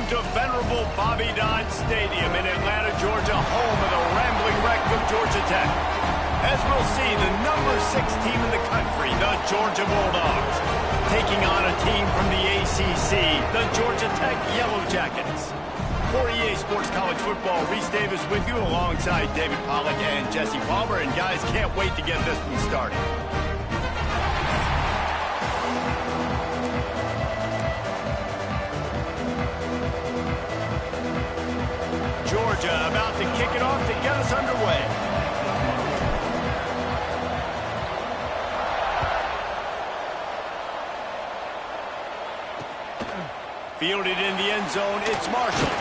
Welcome to venerable Bobby Dodd Stadium in Atlanta, Georgia, home of the rambling wreck of Georgia Tech. As we'll see, the number 6 team in the country, the Georgia Bulldogs, taking on a team from the ACC, the Georgia Tech Yellow Jackets. For EA Sports College Football, Reese Davis with you alongside David Pollack and Jesse Palmer. And guys, can't wait to get this one started. Georgia about to kick it off to get us underway. Fielded in the end zone, it's Marshall.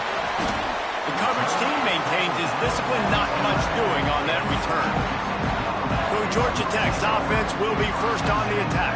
The coverage team maintains his discipline, not much doing on that return. So Georgia Tech's offense will be first on the attack.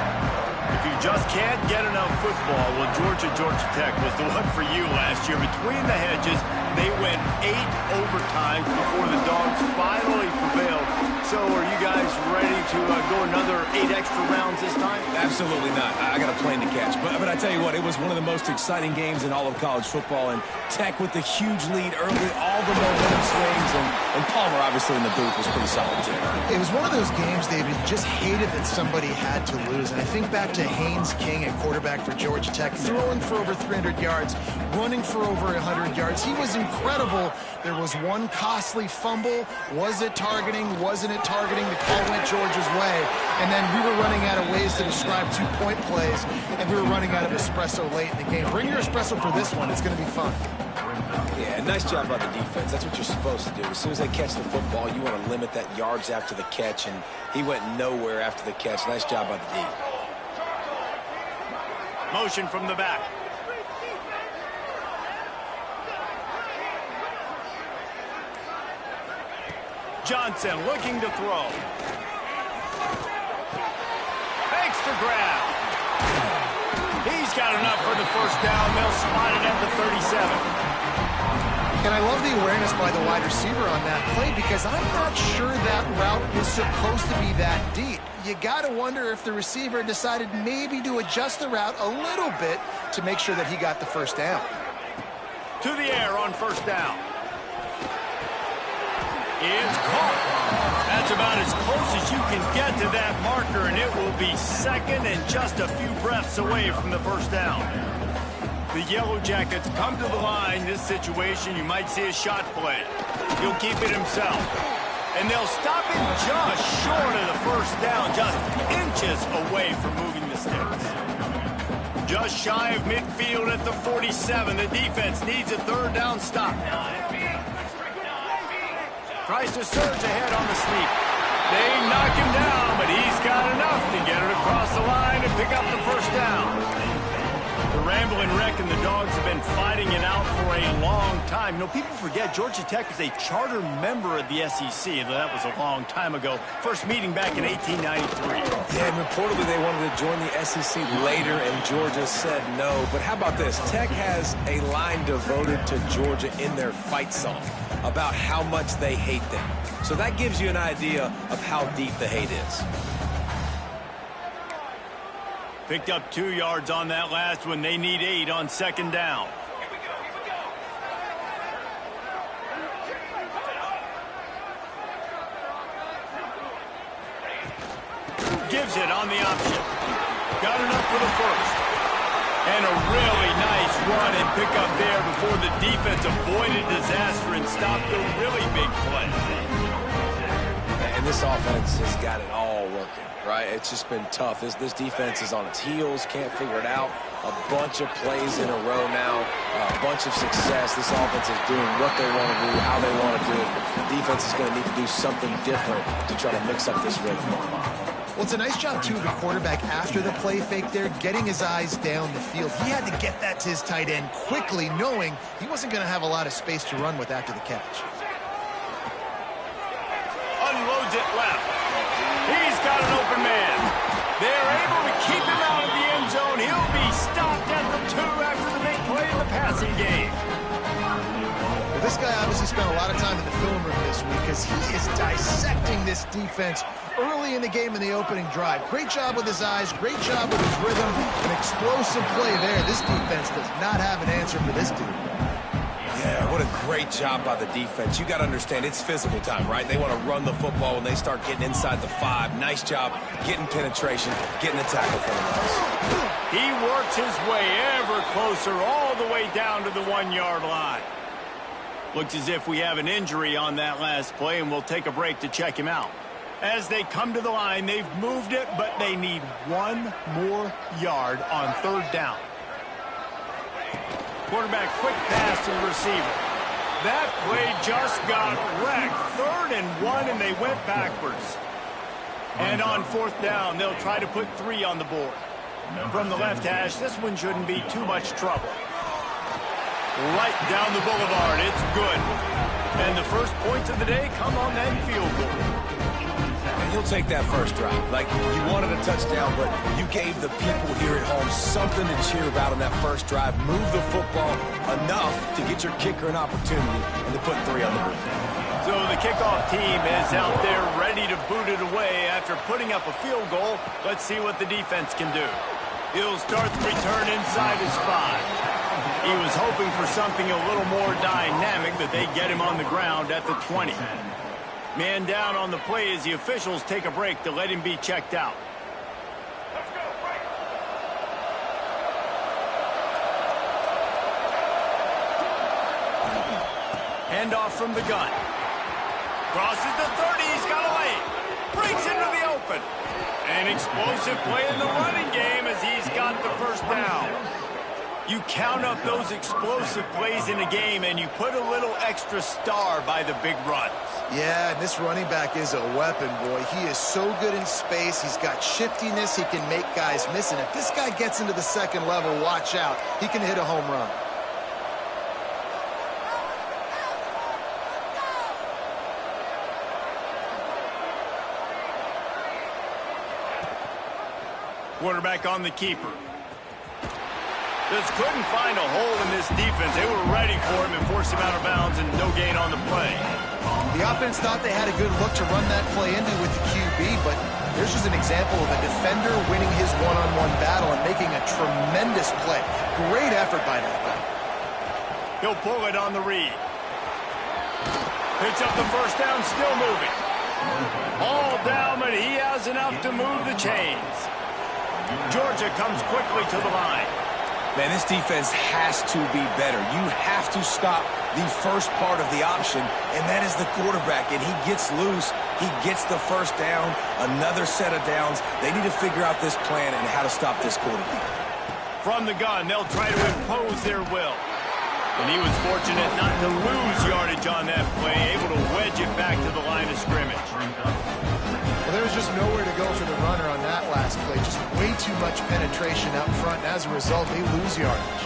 If you just can't get enough football, well, Georgia Tech was the one for you last year. Between the hedges, they went 8 overtimes before the Dogs finally prevailed. So are you guys ready to go another 8 extra rounds this time? Absolutely not. I got a plane to catch. But I tell you what, it was one of the most exciting games in all of college football. And Tech with the huge lead early, all the momentum swings. And Palmer, obviously, in the booth was pretty solid, too. It was one of those games, David, just hated that somebody had to lose. And I think back to Haynes King at quarterback for Georgia Tech, throwing for over 300 yards, running for over 100 yards. He was incredible. There was one costly fumble. Was it targeting? Wasn't it targeting? The call went Georgia's way. And then we were running out of ways to describe 2-point plays, and we were running out of espresso late in the game. Bring your espresso for this one. It's going to be fun. Yeah, nice job by the defense. That's what you're supposed to do. As soon as they catch the football, you want to limit that yards after the catch, and he went nowhere after the catch. Nice job by the D. Motion from the back. Johnson looking to throw. Extra grab. He's got enough for the first down. They'll spot it at the 37. And I love the awareness by the wide receiver on that play because I'm not sure that route was supposed to be that deep. You got to wonder if the receiver decided maybe to adjust the route a little bit to make sure that he got the first down. To the air on first down. It's caught. That's about as close as you can get to that marker, and it will be second and just a few breaths away from the first down. The Yellow Jackets come to the line. This situation, you might see a shot play. He'll keep it himself. And they'll stop him just short of the first down, just inches away from moving the sticks. Just shy of midfield at the 47. The defense needs a third down stop. Tries to surge ahead on the sneak. They knock him down, but he's got enough to get it across the line and pick up the first down. The Rambling Wreck and the Dogs have been fighting it out for a long time. You know, people forget Georgia Tech is a charter member of the SEC. That was a long time ago. First meeting back in 1893. Yeah, and reportedly they wanted to join the SEC later, and Georgia said no. But how about this? Tech has a line devoted to Georgia in their fight song about how much they hate them. So that gives you an idea of how deep the hate is. Picked up 2 yards on that last one. They need 8 on second down. Gives it on the option. Got enough for the first. And a really nice run and pick up there before the defense avoided disaster and stopped a really big play. And this offense has got it all working, right? It's just been tough. This defense is on its heels, can't figure it out. A bunch of plays in a row now, a bunch of success. This offense is doing what they want to do, how they want to do it. The defense is going to need to do something different to try to mix up this rhythm. Well, it's a nice job, too, of the quarterback after the play fake there, getting his eyes down the field. He had to get that to his tight end quickly, knowing he wasn't going to have a lot of space to run with after the catch. Unloads it left. He's got an open man. They're able to keep him out of the end zone. He'll be stopped at the 2 after the big play in the passing game. Well, this guy obviously spent a lot of time in the film room this week because he is dissecting this defense early in the game in the opening drive. Great job with his eyes, great job with his rhythm, an explosive play there. This defense does not have an answer for this dude. great job by the defense. You got to understand, it's physical time, right? They want to run the football when they start getting inside the 5. Nice job getting penetration, getting a tackle for the loss. He works his way ever closer all the way down to the 1-yard line. Looks as if we have an injury on that last play, and we'll take a break to check him out. As they come to the line, they've moved it, but they need 1 more yard on 3rd down. Quarterback quick pass to the receiver. That play just got wrecked. 3rd and 1, and they went backwards. And on 4th down, they'll try to put 3 on the board. From the left hash, this one shouldn't be too much trouble. Right down the boulevard, it's good. And the first points of the day come on that field goal. And he'll take that first drive. Like, you wanted a touchdown, but you gave the people here at home something to cheer about on that first drive. Move the football enough to get your kicker an opportunity and to put 3 on the board. So the kickoff team is out there ready to boot it away after putting up a field goal. Let's see what the defense can do. He'll start the return inside his 5. He was hoping for something a little more dynamic, that they get him on the ground at the 20. Man down on the play as the officials take a break to let him be checked out. Handoff from the gun. Crosses the 30, he's got a lane. Breaks into the open. An explosive play in the running game as he's got the first down. You count up those explosive plays in a game, and you put a little extra star by the big runs. Yeah, and this running back is a weapon, boy. He is so good in space. He's got shiftiness. He can make guys miss. And if this guy gets into the 2nd level, watch out. He can hit a home run. Quarterback on the keeper. Just couldn't find a hole in this defense. They were ready for him and forced him out of bounds, and no gain on the play. The offense thought they had a good look to run that play into with the QB, but there's just an example of a defender winning his one-on-one battle and making a tremendous play. Great effort by that guy. He'll pull it on the read. Picks up the first down, still moving. All down, but he has enough to move the chains. Georgia comes quickly to the line. Man, this defense has to be better. You have to stop the first part of the option, and that is the quarterback. And he gets loose. He gets the first down, another set of downs. They need to figure out this plan and how to stop this quarterback. From the gun, they'll try to impose their will. And he was fortunate not to lose yardage on that play, able to wedge it back to the line of scrimmage. Well, there was just nowhere to go for the runner on that last play. Just way too much penetration out front, and as a result, they lose yardage.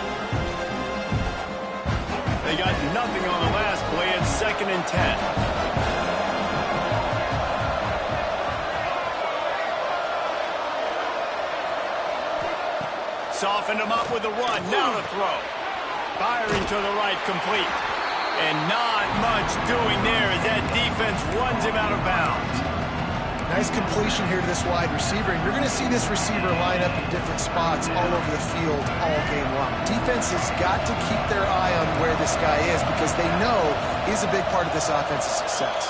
They got nothing on the last play. It's 2nd and 10. Softened him up with a run. Now to throw. Firing to the right, complete. And not much doing there as that defense runs him out of bounds. Nice completion here to this wide receiver, and you're going to see this receiver line up in different spots all over the field all game long. Defense has got to keep their eye on where this guy is because they know he's a big part of this offense's success.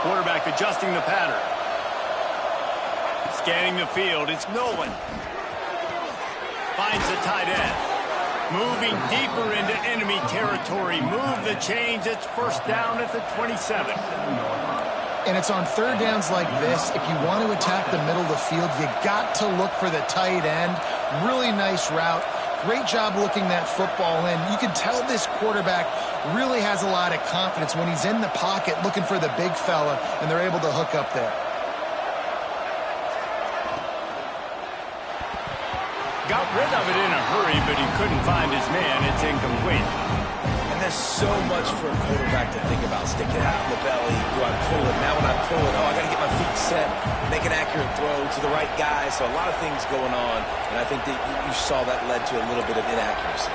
Quarterback adjusting the pattern. Scanning the field, it's Nolan. Finds the tight end. Moving deeper into enemy territory. Move the chains, it's first down at the 27. And it's on 3rd downs like this. If you want to attack the middle of the field, you got to look for the tight end. Really nice route. Great job looking that football in. You can tell this quarterback really has a lot of confidence when he's in the pocket looking for the big fella, and they're able to hook up there. Got rid of it in a hurry, but he couldn't find his man. It's incomplete. And there's so much for a quarterback to think about. Stick it out in the belly. Do I pull it? Now when I pull it, oh, I got to get my feet set, make an accurate throw to the right guy. So a lot of things going on, and I think that you saw that led to a little bit of inaccuracy.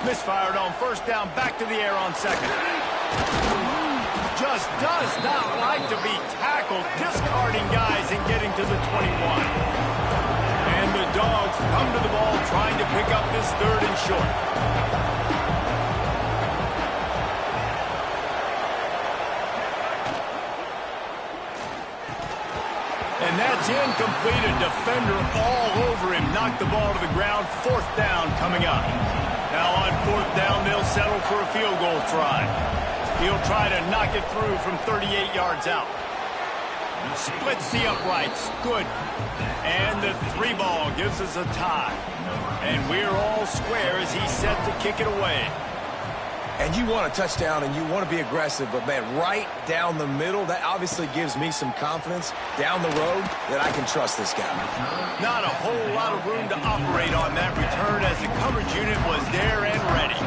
Misfired on first down, back to the air on second. Just does not like to be tackled, discarding guys and getting to the 21. And the Dogs come to the ball trying to pick up this third and short. And that's incomplete. A defender all over him. Knocked the ball to the ground. Fourth down coming up. Now on fourth down, they'll settle for a field goal try. He'll try to knock it through from 38 yards out. Splits the uprights. Good. And the 3-ball gives us a tie. And we're all square as he's set to kick it away. And you want a touchdown and you want to be aggressive, but, man, right down the middle, that obviously gives me some confidence down the road that I can trust this guy. Not a whole lot of room to operate on that return as the coverage unit was there and ready.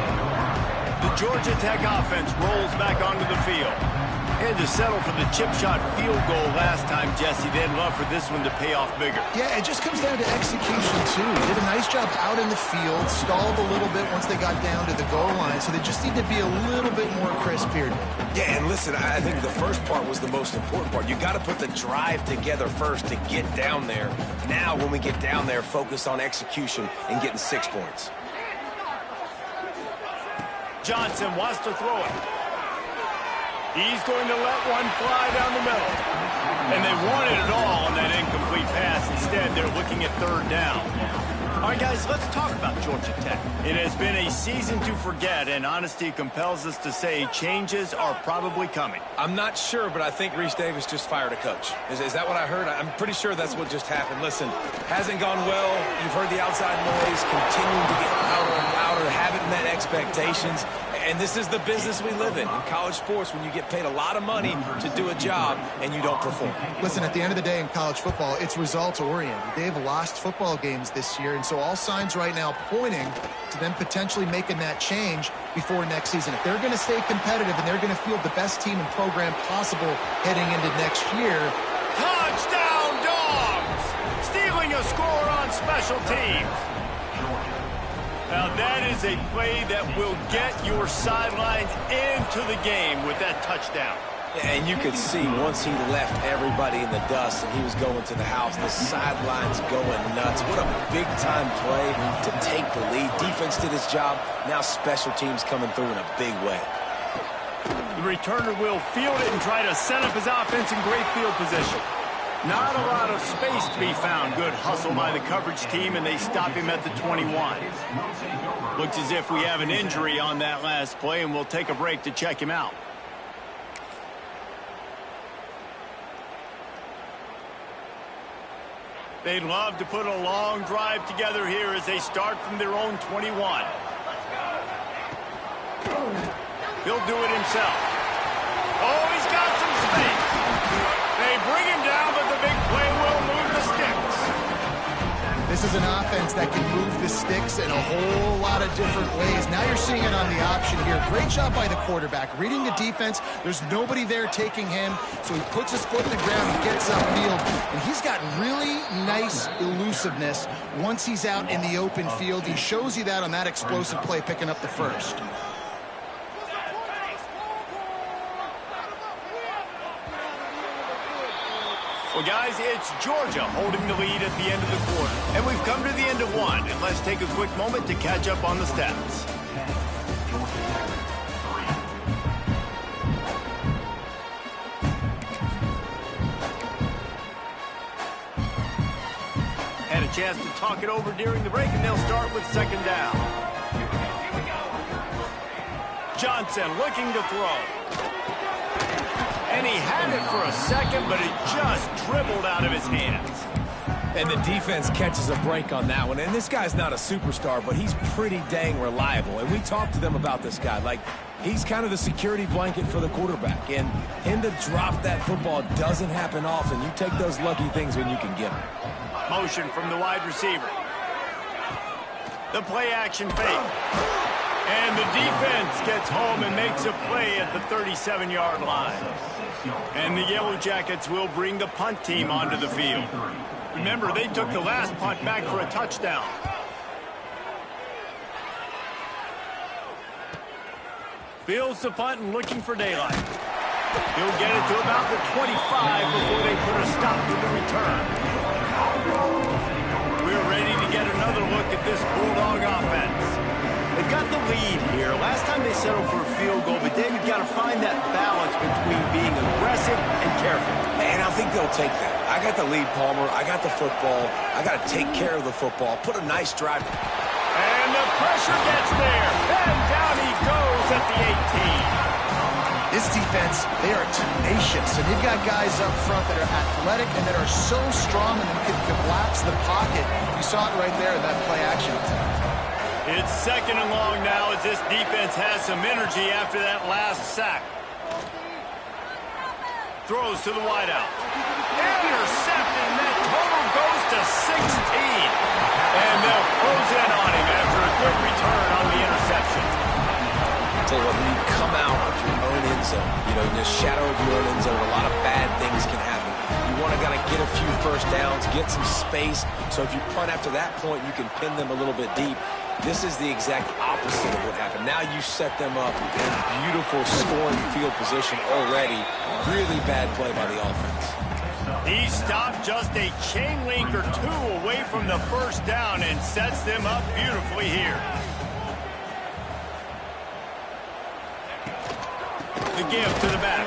The Georgia Tech offense rolls back onto the field. Had to settle for the chip shot field goal last time, Jesse. They'd love for this one to pay off bigger. Yeah, it just comes down to execution, too. They did a nice job out in the field, stalled a little bit once they got down to the goal line, so they just need to be a little bit more crisp here. Yeah, and listen, I think the first part was the most important part. You got to put the drive together first to get down there. Now, when we get down there, focus on execution and getting 6 points. Johnson wants to throw it. He's going to let one fly down the middle. And they wanted it all on that incomplete pass. Instead, they're looking at third down. All right, guys, let's talk about Georgia Tech. It has been a season to forget, and honesty compels us to say changes are probably coming. I'm not sure, but I think Reese Davis just fired a coach. Is that what I heard? I'm pretty sure that's what just happened. Listen, hasn't gone well. You've heard the outside noise, continuing to get louder and louder, haven't met expectations. And this is the business we live in college sports, when you get paid a lot of money to do a job and you don't perform. Listen, at the end of the day in college football, it's results-oriented. They've lost football games this year, and so all signs right now pointing to them potentially making that change before next season. If they're going to stay competitive and they're going to field the best team and program possible heading into next year. Touchdown, Dogs! Stealing a score on special teams. Now that is a play that will get your sidelines into the game with that touchdown. And you could see once he left everybody in the dust and he was going to the house, the sidelines going nuts. What a big-time play to take the lead. Defense did its job. Now special teams coming through in a big way. The returner will field it and try to set up his offense in great field position. Not a lot of space to be found. Good hustle by the coverage team, and they stop him at the 21. Looks as if we have an injury on that last play, and we'll take a break to check him out. They'd love to put a long drive together here as they start from their own 21. He'll do it himself. Oh, he's got some space. They bring him down, but the big play will move the sticks. This is an offense that can move the sticks in a whole lot of different ways. Now you're seeing it on the option here. Great job by the quarterback. Reading the defense, there's nobody there taking him, so he puts his foot in the ground and gets upfield. And he's got really nice elusiveness once he's out in the open field. He shows you that on that explosive play, picking up the first. Well, guys, it's Georgia holding the lead at the end of the quarter. And we've come to the end of one. And let's take a quick moment to catch up on the stats. Had a chance to talk it over during the break, and they'll start with second down. Johnson looking to throw. And he had it for a second, but it just dribbled out of his hands. And the defense catches a break on that one. And this guy's not a superstar, but he's pretty dang reliable. And we talked to them about this guy. Like, he's kind of the security blanket for the quarterback. And him to drop that football doesn't happen often. You take those lucky things when you can get them. Motion from the wide receiver. The play action fake. And the defense gets home and makes a play at the 37-yard line. And the Yellow Jackets will bring the punt team onto the field. Remember, they took the last punt back for a touchdown. Fields the punt and looking for daylight. He'll get it to about the 25 before they put a stop to the return. We're ready to get another look at this Bulldog offense. They've got the lead here. Last time they settled for a field goal, but David got to find that balance between being aggressive and careful. And I think they'll take that. I got the lead, Palmer. I got the football. I got to take care of the football. Put a nice drive. And the pressure gets there. And down he goes at the 18. This defense, they are tenacious, and they've got guys up front that are athletic and that are so strong and can collapse the pocket. You saw it right there in that play action. It's second and long now as this defense has some energy after that last sack. Throws to the wideout. Intercepted, and that total goes to 16. And they'll close in on him after a good return on the interception. I'll tell you what, when you come out of your own end zone, in the shadow of your own end zone, a lot of bad things can happen. You want to get a few first downs, get some space. So if you punt after that point, you can pin them a little bit deep. This is the exact opposite of what happened. Now you set them up in beautiful scoring field position already. Really bad play by the offense. He stopped just a chain link or two away from the first down and sets them up beautifully here. The give to the back.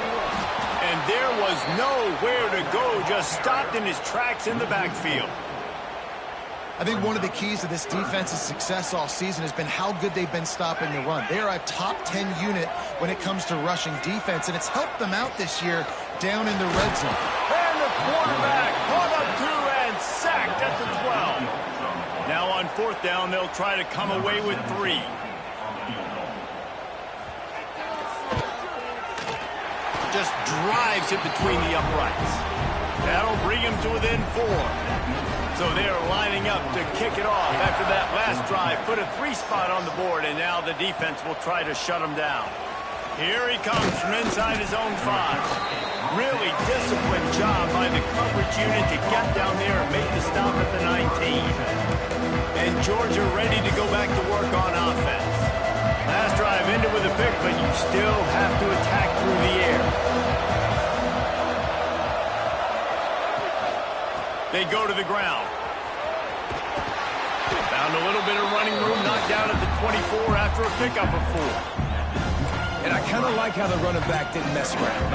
And there was nowhere to go, just stopped in his tracks in the backfield. I think one of the keys to this defense's success all season has been how good they've been stopping the run. They are a top 10 unit when it comes to rushing defense, and it's helped them out this year down in the red zone. And the quarterback caught up to and sacked at the 12. Now on fourth down, they'll try to come away with 3. Just drives it between the uprights. That'll bring him to within 4. So they're lining up to kick it off after that last drive. Put a 3 spot on the board, and now the defense will try to shut him down. Here he comes from inside his own 5. Really disciplined job by the coverage unit to get down there and make the stop at the 19. And Georgia ready to go back to work on offense. Last drive ended with a pick, but you still have to attack through the air. They go to the ground. Found a little bit of running room, knocked down at the 24 after a pickup of 4. And I kind of like how the running back didn't mess around.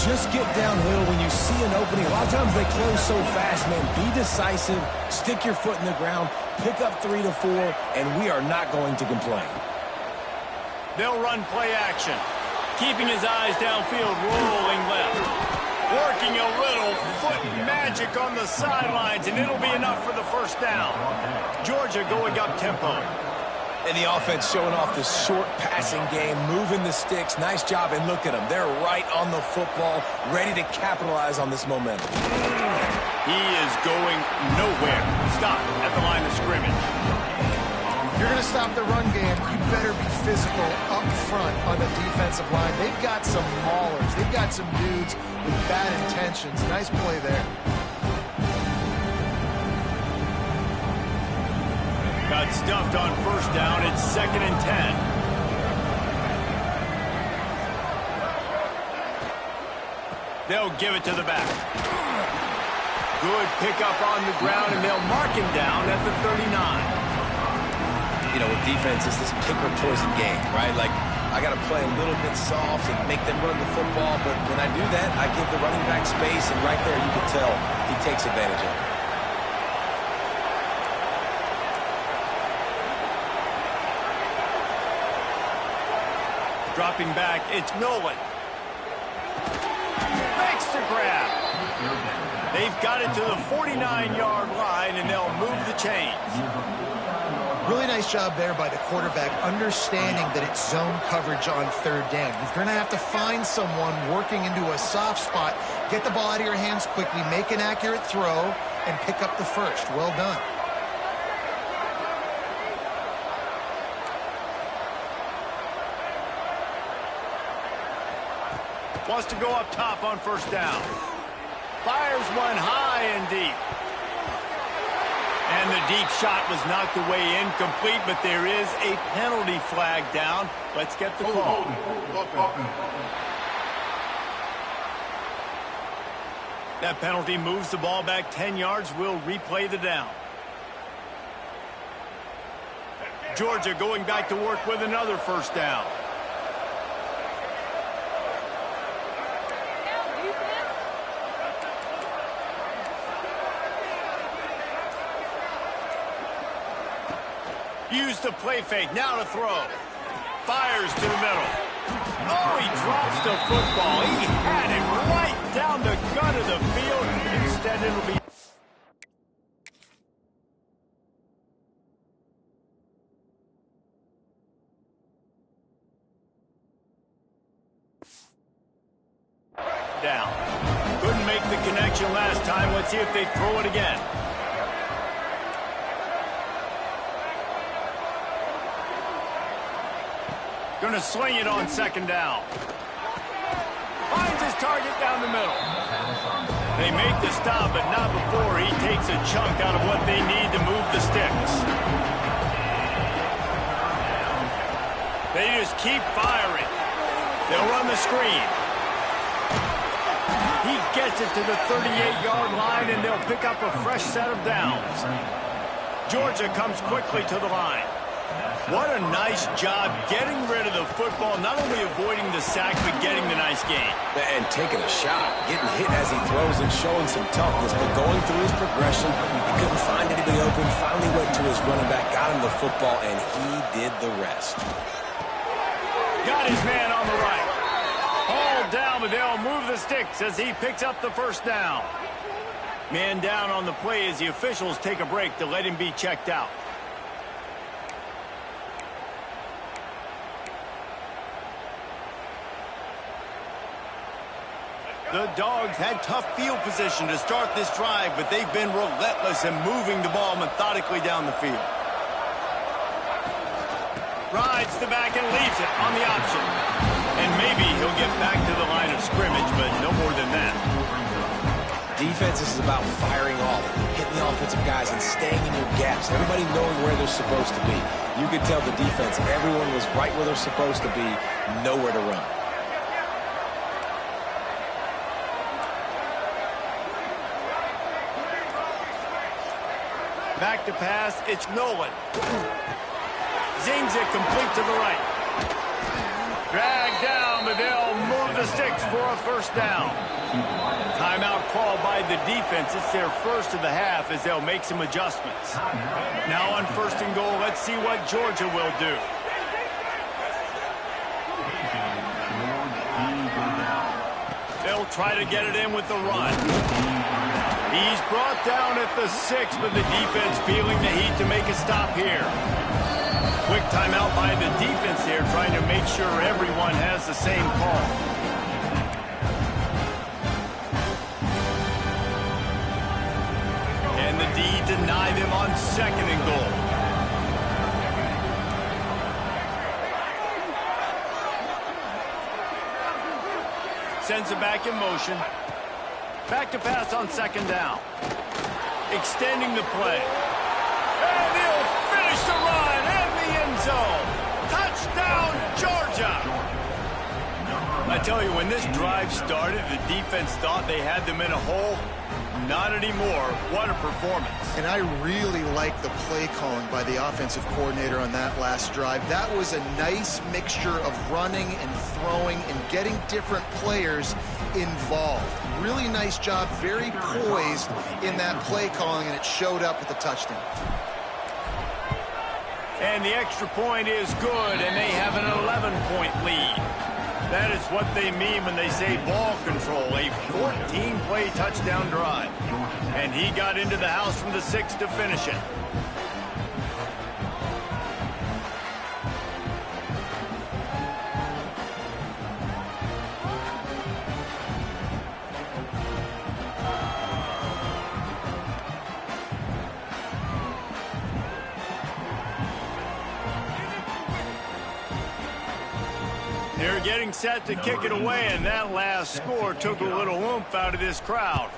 Just get downhill when you see an opening. A lot of times they close so fast, man. Be decisive, stick your foot in the ground, pick up 3 to 4, and we are not going to complain. They'll run play action. Keeping his eyes downfield, rolling left. Working a little foot magic on the sidelines, and it'll be enough for the first down. Georgia going up tempo. And the offense showing off this short passing game, moving the sticks. Nice job, and look at them. They're right on the football, ready to capitalize on this momentum. He is going nowhere. Stop at the line of scrimmage. If you're going to stop the run game, you better be physical up front on the defensive line. They've got some maulers. They've got some dudes with bad intentions. Nice play there. Got stuffed on first down. It's 2nd and 10. They'll give it to the back. Good pickup on the ground, and they'll mark him down at the 39. With defense, it's this pick or poison game, right? I got to play a little bit soft and make them run the football, but when I do that, I give the running back space, and right there you can tell he takes advantage of it. Dropping back, it's Nolan. Makes the grab. They've got it to the 49-yard line, and they'll move the chains. Really nice job there by the quarterback, understanding that it's zone coverage on third down. You're going to have to find someone working into a soft spot, get the ball out of your hands quickly, make an accurate throw, and pick up the first. Well done. Wants to go up top on first down. Fires one high and deep. And And the deep shot was knocked away incomplete, but there is a penalty flag down. Let's get the call. That penalty moves the ball back 10 yards. We'll replay the down. Georgia going back to work with another first down. Use the play fake, now to throw. Fires to the middle. Oh, he drops the football. He had it right down the gut of the field. Instead, it'll be... down. Couldn't make the connection last time. Let's see if they throw it again. Going to sling it on second down. Finds his target down the middle. They make the stop, but not before he takes a chunk out of what they need to move the sticks. They just keep firing. They'll run the screen. He gets it to the 38-yard line, and they'll pick up a fresh set of downs. Georgia comes quickly to the line. What a nice job getting rid of the football, not only avoiding the sack, but getting the nice gain. And taking a shot, getting hit as he throws and showing some toughness, but going through his progression, he couldn't find anybody open, finally went to his running back, got him the football, and he did the rest. Got his man on the right. Hauled down, but they'll move the sticks as he picks up the first down. Man down on the play as the officials take a break to let him be checked out. The Dogs had tough field position to start this drive, but they've been relentless in moving the ball methodically down the field. Rides the back and leaves it on the option. And maybe he'll get back to the line of scrimmage, but no more than that. Defense is about firing off, hitting the offensive guys and staying in your gaps. Everybody knowing where they're supposed to be. You could tell the defense, everyone was right where they're supposed to be, nowhere to run. Back to pass, it's Nolan. Zings it complete to the right. Dragged down, but they'll move the sticks for a first down. Timeout called by the defense. It's their first of the half as they'll make some adjustments. Now on first and goal, let's see what Georgia will do. They'll try to get it in with the run. He's brought down at the 6, but the defense feeling the heat to make a stop here. Quick timeout by the defense here, trying to make sure everyone has the same call. And the D deny them on second and goal. Sends it back in motion. Back to pass on second down. Extending the play. And he'll finish the run in the end zone. Touchdown, Georgia. I tell you, when this drive started, the defense thought they had them in a hole. Not anymore. What a performance. And I really like the play calling by the offensive coordinator on that last drive. That was a nice mixture of running and throwing and getting different players involved. Really nice job, very poised in that play calling, and it showed up with the touchdown. And the extra point is good, and they have an 11-point lead. That is what they mean when they say ball control, a 14-play touchdown drive. And he got into the house from the 6 to finish it. They're getting set to kick it away, and that last score took a little oomph out of this crowd.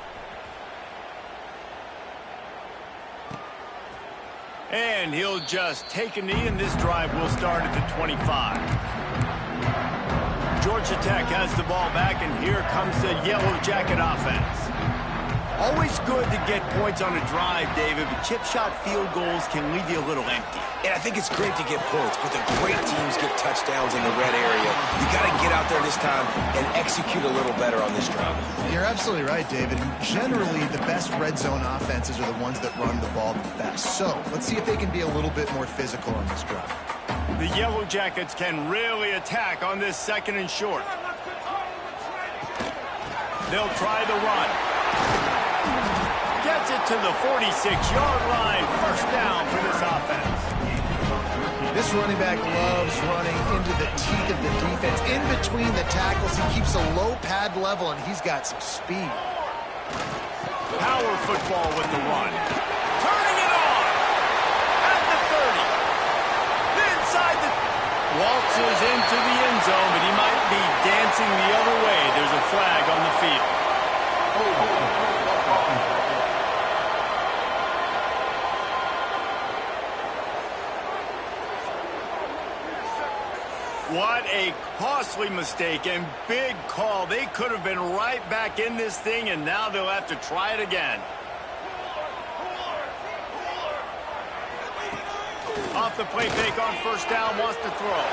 And he'll just take a knee, and this drive will start at the 25. Georgia Tech has the ball back, and here comes the Yellow Jacket offense. Always good to get points on a drive, David, but chip shot field goals can leave you a little empty. And I think it's great to get points, but the great teams get touchdowns in the red area. You got to get out there this time and execute a little better on this drive. You're absolutely right, David. Generally, the best red zone offenses are the ones that run the ball the best. So let's see if they can be a little bit more physical on this drive. The Yellow Jackets can really attack on this second and short. They'll try the run. Gets it to the 46-yard line. First down for this offense. This running back loves running into the teeth of the defense. In between the tackles, he keeps a low pad level, and he's got some speed. Power football with the run. Turning it on. At the 30. Inside the... Waltzes into the end zone, but he might be dancing the other way. There's a flag on the field. What a costly mistake and big call. They could have been right back in this thing, and now they'll have to try it again. Off the play fake on first down, wants to throw.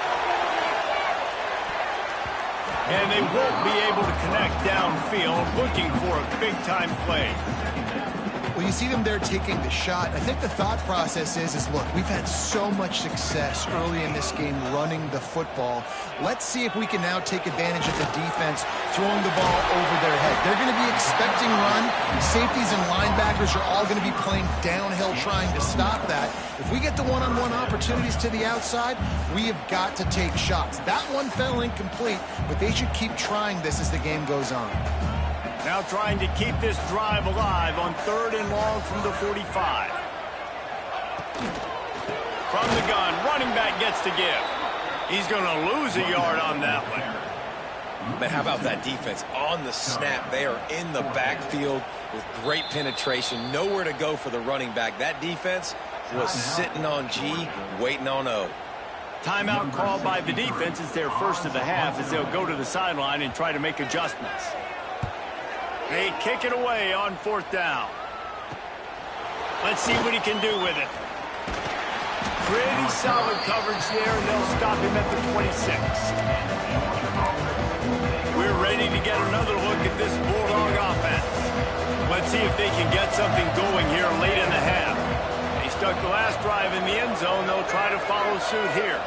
And they won't be able to connect downfield, looking for a big-time play. Well, you see them there taking the shot. I think the thought process is look, we've had so much success early in this game running the football. Let's see if we can now take advantage of the defense throwing the ball over their head. They're going to be expecting run. Safeties and linebackers are all going to be playing downhill trying to stop that. If we get the one-on-one opportunities to the outside, we have got to take shots. That one fell incomplete, but they should keep trying this as the game goes on. Now trying to keep this drive alive on 3rd and long from the 45. From the gun, running back gets to give. He's going to lose a yard on that one. But how about that defense on the snap? They are in the backfield with great penetration. Nowhere to go for the running back. That defense was sitting on G, waiting on O. Timeout called by the defense. It's their first of the half as they'll go to the sideline and try to make adjustments. They kick it away on 4th down. Let's see what he can do with it. Pretty solid coverage there, and they'll stop him at the 26. We're ready to get another look at this Bulldog offense. Let's see if they can get something going here late in the half. They stuck the last drive in the end zone. They'll try to follow suit here.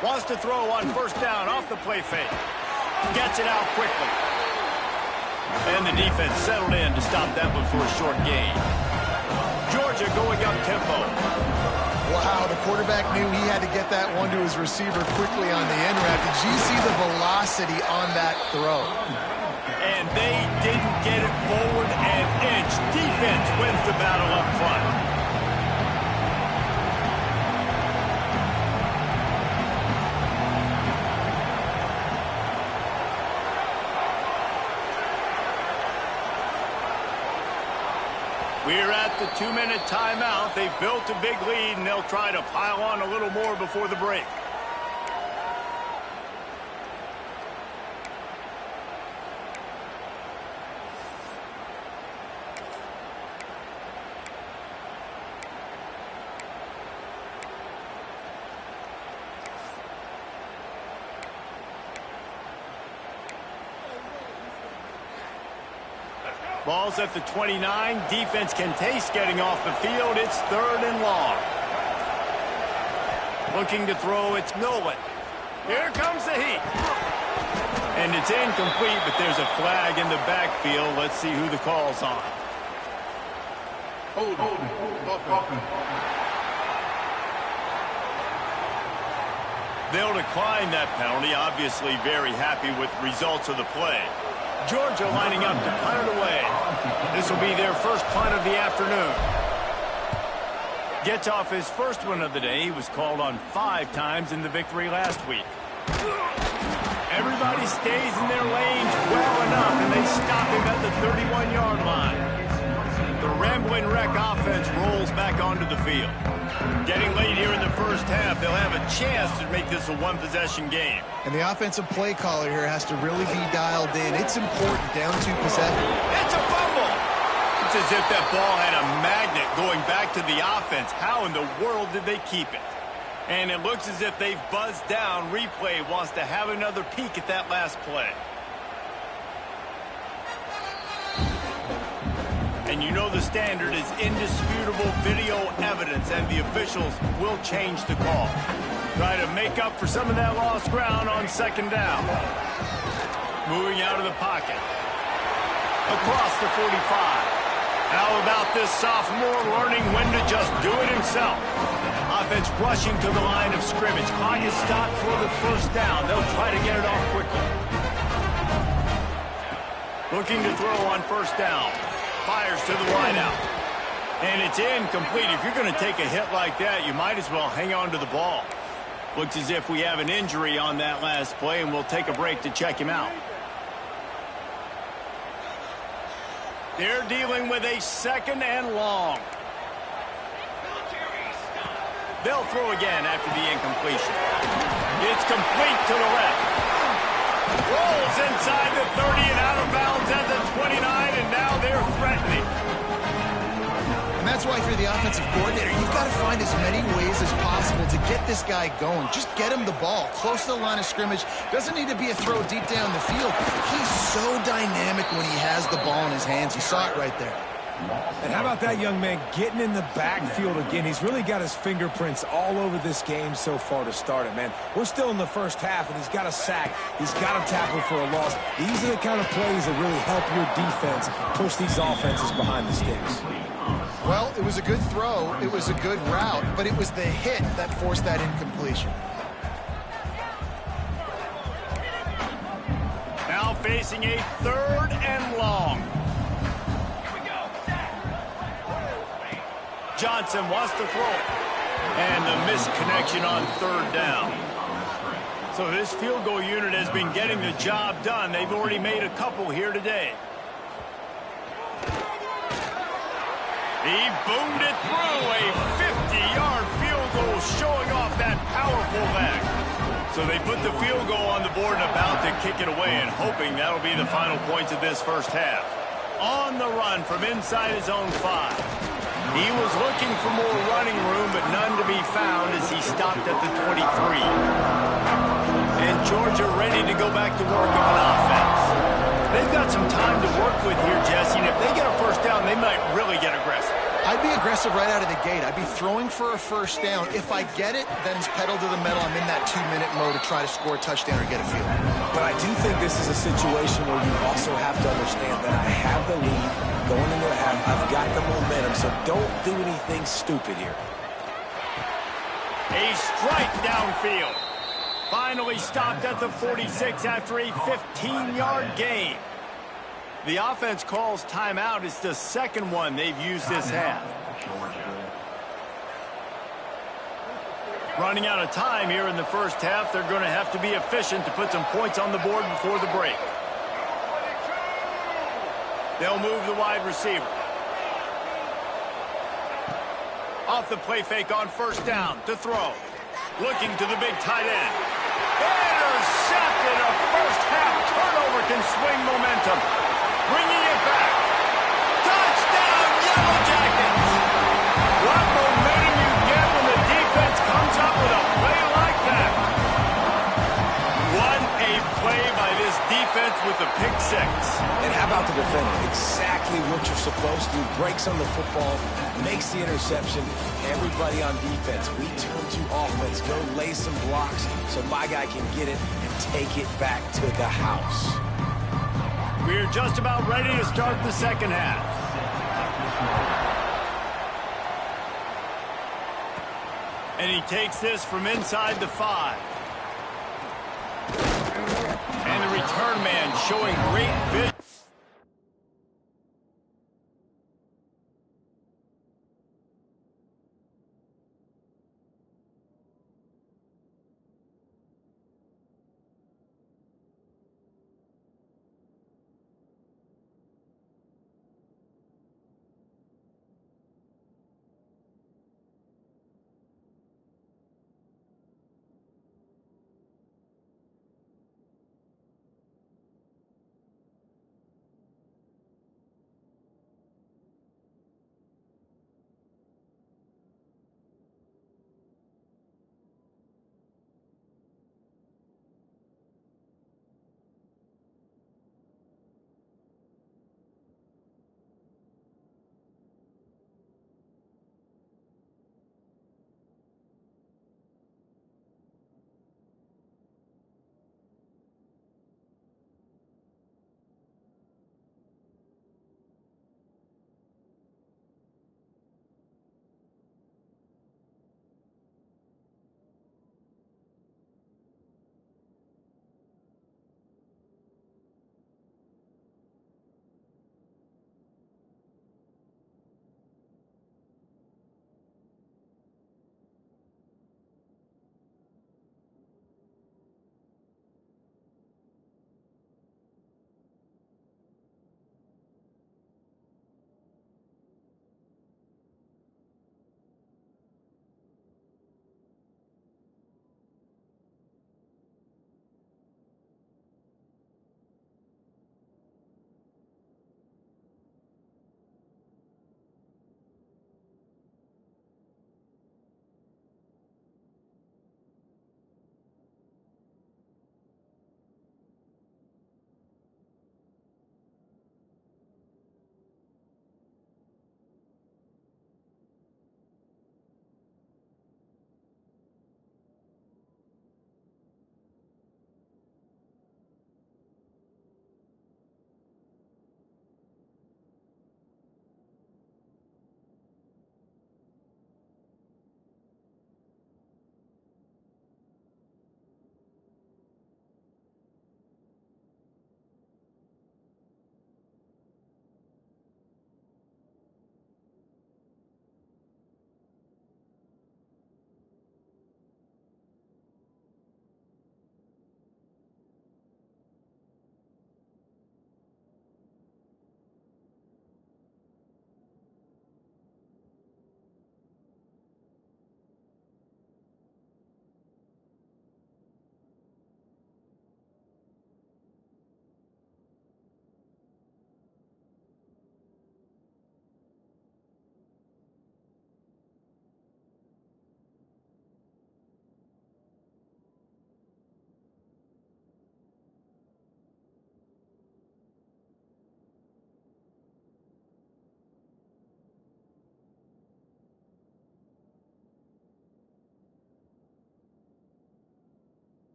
Wants to throw on first down off the play fake. Gets it out quickly. And the defense settled in to stop that one for a short gain. Georgia going up tempo. Wow, the quarterback knew he had to get that one to his receiver quickly on the end route. Did you see the velocity on that throw? And they didn't get it forward an inch. Defense wins the battle up front. We're at the 2-minute timeout. They've built a big lead, and they'll try to pile on a little more before the break. Ball's at the 29. Defense can taste getting off the field. It's 3rd and long. Looking to throw, it's Nolan. Here comes the heat. And it's incomplete, but there's a flag in the backfield. Let's see who the call's on. They'll decline that penalty. Obviously very happy with the results of the play. Georgia lining up to punt it away. This will be their first punt of the afternoon. Gets off his first one of the day. He was called on 5 times in the victory last week. Everybody stays in their lanes well enough, and they stop him at the 31-yard line. The rambling wreck offense rolls back onto the field. Getting late here in the first half, they'll have a chance to make this a one-possession game. And the offensive play caller here has to really be dialed in. It's important, down to possession. It's a fumble! It's as if that ball had a magnet going back to the offense. How in the world did they keep it? And it looks as if they've buzzed down. Replay wants to have another peek at that last play. And you know the standard is indisputable video evidence, and the officials will change the call. Try to make up for some of that lost ground on second down. Moving out of the pocket. Across the 45. How about this sophomore learning when to just do it himself? Offense rushing to the line of scrimmage. Clock is stopped for the first down. They'll try to get it off quickly. Looking to throw on first down. Fires to the wideout. And it's incomplete. If you're going to take a hit like that, you might as well hang on to the ball. Looks as if we have an injury on that last play, and we'll take a break to check him out. They're dealing with a second and long. They'll throw again after the incompletion. It's complete to the left. Rolls inside the 30 and out of bounds at the 29, and now they're threatening. And that's why if you're the offensive coordinator, you've got to find as many ways as possible to get this guy going. Just get him the ball close to the line of scrimmage. Doesn't need to be a throw deep down the field. He's so dynamic when he has the ball in his hands. You saw it right there. And how about that young man getting in the backfield again? He's really got his fingerprints all over this game so far to start it, man. We're still in the first half, and he's got a sack. He's got a tackle for a loss. These are the kind of plays that really help your defense push these offenses behind the sticks. Well, it was a good throw. It was a good route, but it was the hit that forced that incompletion. Now facing a third and long. Johnson wants to throw. And the misconnection on third down. So this field goal unit has been getting the job done. They've already made a couple here today. He boomed it through a 50-yard field goal, showing off that powerful leg. So they put the field goal on the board and about to kick it away, and hoping that'll be the final points of this first half. On the run from inside his own 5. He was looking for more running room, but none to be found as he stopped at the 23. And Georgia ready to go back to work on offense. They've got some time to work with here, Jesse, and if they get a first down, they might really get aggressive. I'd be aggressive right out of the gate. I'd be throwing for a first down. If I get it, then it's pedal to the metal. I'm in that 2-minute mode to try to score a touchdown or get a field. But I do think this is a situation where you also have to understand that I have the lead going into the half. I've got the momentum, so don't do anything stupid here. A strike downfield. Finally stopped at the 46 after a 15-yard gain. The offense calls timeout. It's the second one they've used this half. Running out of time here in the first half. They're going to have to be efficient to put some points on the board before the break. They'll move the wide receiver. Off the play fake on first down to throw. Looking to the big tight end. Intercepted. A first half turnover can swing momentum. Bringing it back. Touchdown, Yellow Jackets. What momentum you get when the defense comes up with a play like that. What a play by this defense with the pick 6. And how about the defender? Exactly what you're supposed to do. Breaks on the football, makes the interception. Everybody on defense, we turn to offense. Go lay some blocks so my guy can get it and take it back to the house. We're just about ready to start the second half. And he takes this from inside the 5. And the return man showing great vision.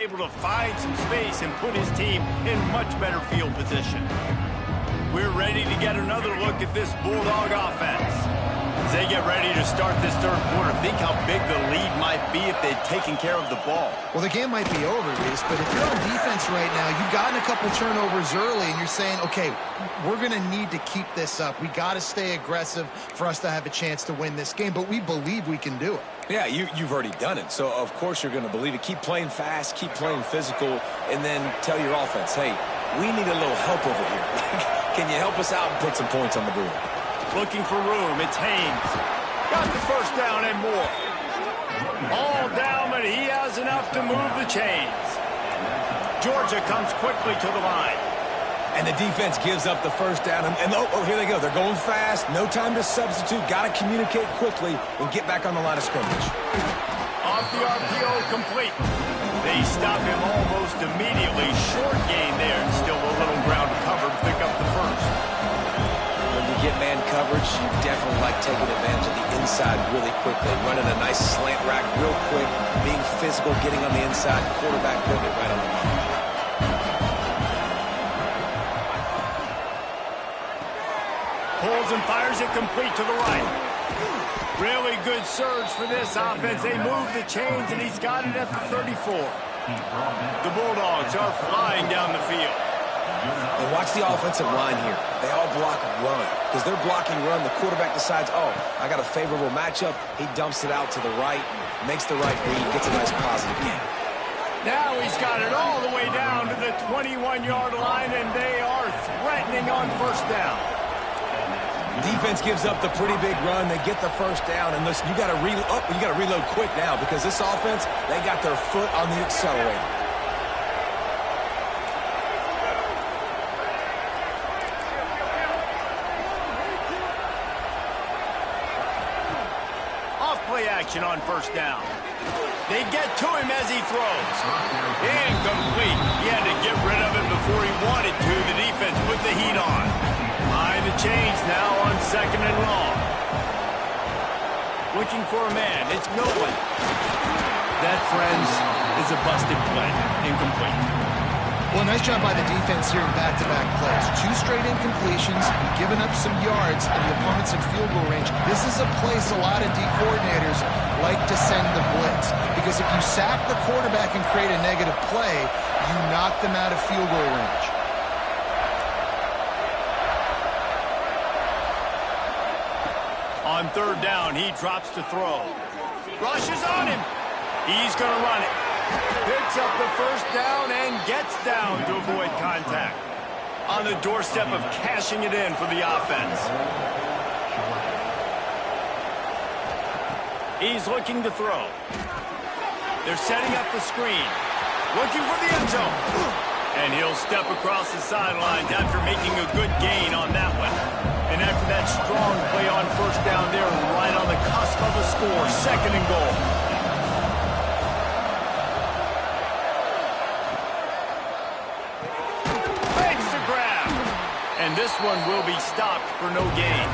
able to find some space and put his team in much better field position. We're ready to get another look at this Bulldog offense. As they get ready to start this third quarter, think how big the lead might be if they'd taken care of the ball. Well, the game might be over, Reese, but if you're on defense right now, you've gotten a couple turnovers early, and you're saying, okay, we're going to need to keep this up. We got to stay aggressive for us to have a chance to win this game, but we believe we can do it. Yeah, you've already done it, so of course you're going to believe it. Keep playing fast, keep playing physical, and then tell your offense, hey, we need a little help over here. Can you help us out and put some points on the board? Looking for room, it's Haynes. Got the first down and more. All down, but he has enough to move the chains. Georgia comes quickly to the line. And the defense gives up the first down. And here they go. They're going fast. No time to substitute. Got to communicate quickly and get back on the line of scrimmage. Off the RPO, complete. They stop him almost immediately. Short gain there, and still a little ground to cover to pick up the first. When you get man coverage, you definitely like taking advantage of the inside really quickly. Running a nice slant rack real quick, being physical, getting on the inside, quarterback putting it right on the line. Pulls and fires it complete to the right. Really good surge for this offense. They move the chains, and he's got it at the 34. The Bulldogs are flying down the field. And watch the offensive line here. They all block run. Because they're blocking run, the quarterback decides, oh, I got a favorable matchup. He dumps it out to the right, makes the right read, gets a nice positive gain. Now he's got it all the way down to the 21-yard line, and they are threatening on first down. Defense gives up the pretty big run. They get the first down. And listen, you got to reload quick now because this offense, they got their foot on the accelerator. Off-play action on first down. They get to him as he throws. Incomplete. He had to get rid of it before he wanted to. The defense put the heat on. Behind the chains now on second and long. Looking for a man. It's Nolan. That, friends, is a busted play. Incomplete. Well, nice job by the defense here in back-to-back plays. 2 straight incompletions, giving up some yards, and the opponent's in field goal range. This is a place a lot of D coordinators like to send the blitz, because if you sack the quarterback and create a negative play, you knock them out of field goal range. On third down, he drops to throw. Rushes on him. He's going to run it. Picks up the first down and gets down to avoid contact. On the doorstep of cashing it in for the offense. He's looking to throw. They're setting up the screen. Looking for the end zone. And he'll step across the sidelines after making a good gain on that one. And after that strong play on first down, they're right on the cusp of a score. Second and goal. Makes the grab. And this one will be stopped for no gain.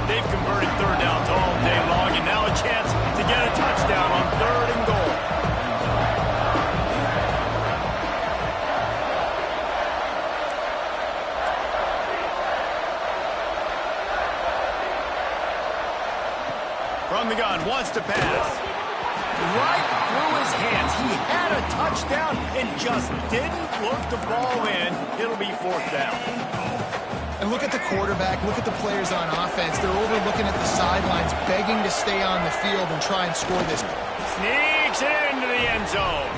They've converted third downs all day long, and now a chance to get a touchdown on third and goal. From the gun, wants to pass. Right through his hands. He had a touchdown and just didn't look the ball in. It'll be fourth down. And look at the quarterback, look at the players on offense. They're overlooking at the sidelines, begging to stay on the field and try and score this. Sneaks into the end zone.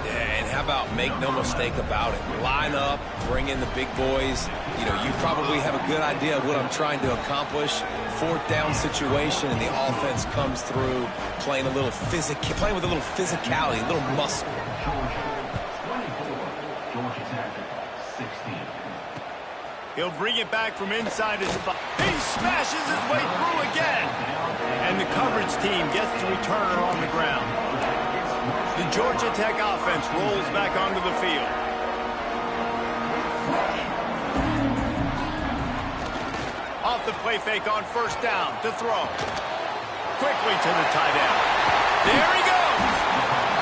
And how about make no mistake about it? Line up, bring in the big boys. You know, you probably have a good idea of what I'm trying to accomplish. Fourth down situation, and the offense comes through playing with a little physicality, a little muscle. He'll bring it back from inside his spot. He smashes his way through again. And the coverage team gets the returner on the ground. The Georgia Tech offense rolls back onto the field. Off the play fake on first down to throw. Quickly to the tight end. There he goes.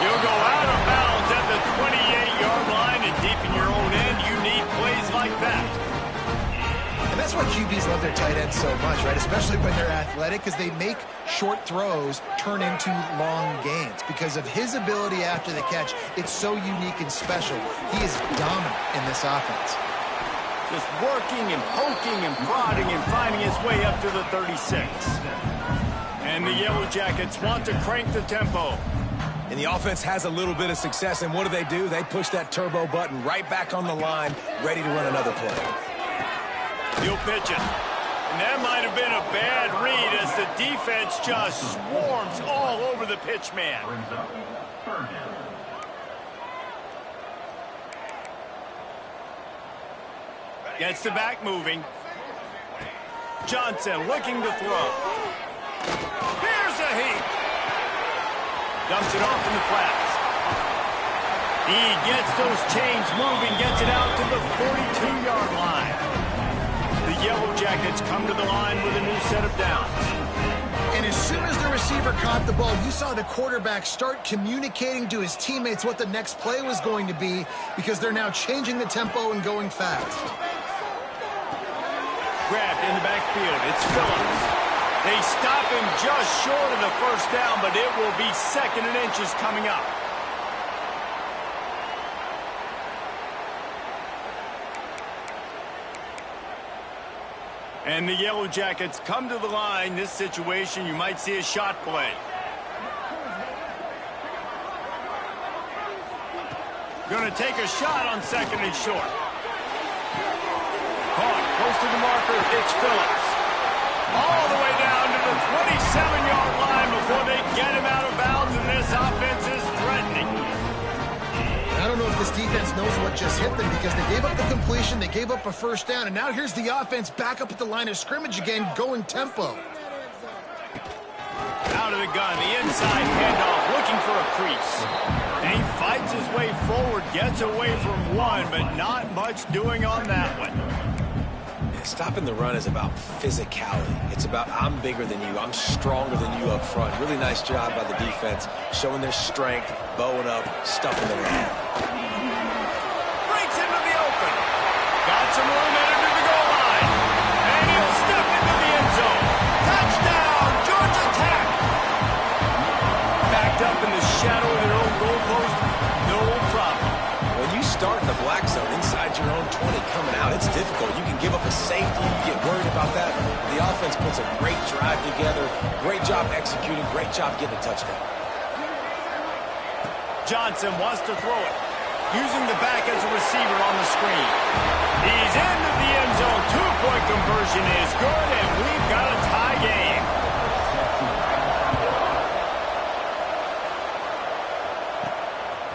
He'll go out of bounds at the 28-yard line, and deep in your own end, you need plays like that. And that's why QBs love their tight ends so much, right? Especially when they're athletic, because they make short throws turn into long gains. Because of his ability after the catch, it's so unique and special. He is dominant in this offense. Just working and poking and prodding and finding his way up to the 36. And the Yellow Jackets want to crank the tempo. And the offense has a little bit of success, and what do? They push that turbo button right back on the line, ready to run another play. He'll pitch it. And that might have been a bad read as the defense just swarms all over the pitch man. Gets the back moving. Johnson looking to throw. Here's a heat. Dumps it off in the flats. He gets those chains moving, gets it out to the 42-yard line. The Yellow Jackets come to the line with a new set of downs. And as soon as the receiver caught the ball, you saw the quarterback start communicating to his teammates what the next play was going to be, because they're now changing the tempo and going fast. Grabbed in the backfield. It's Phillips. They stop him just short of the first down, but it will be 2nd and inches coming up. And the Yellow Jackets come to the line. This situation, you might see a shot play. Going to take a shot on 2nd and short. Caught close to the marker. It's Phillips. All the way down to the 27-yard line before they get him out of bounds, and this offense is threatening. I don't know if this defense knows what just hit them, because they gave up the completion, they gave up a first down, and now here's the offense back up at the line of scrimmage again, going tempo. Out of the gun, the inside handoff, looking for a crease. And he fights his way forward, gets away from one, but not much doing on that one. Stopping the run is about physicality. It's about, I'm bigger than you, I'm stronger than you up front. Really nice job by the defense, showing their strength, bowing up, stuffing the run. Breaks into the open. Got some room into the goal line. And he'll step into the end zone. Touchdown, Georgia Tech. Backed up in the shadow of their own goalpost, no problem. When you start in the black zone inside your own 20 coming out, it's difficult. You can give up a safety, you get worried about that. The offense puts a great drive together, great job executing, great job getting a touchdown. Johnson wants to throw it, using the back as a receiver on the screen. He's into the end zone. 2-point conversion is good, and we've got a tie game.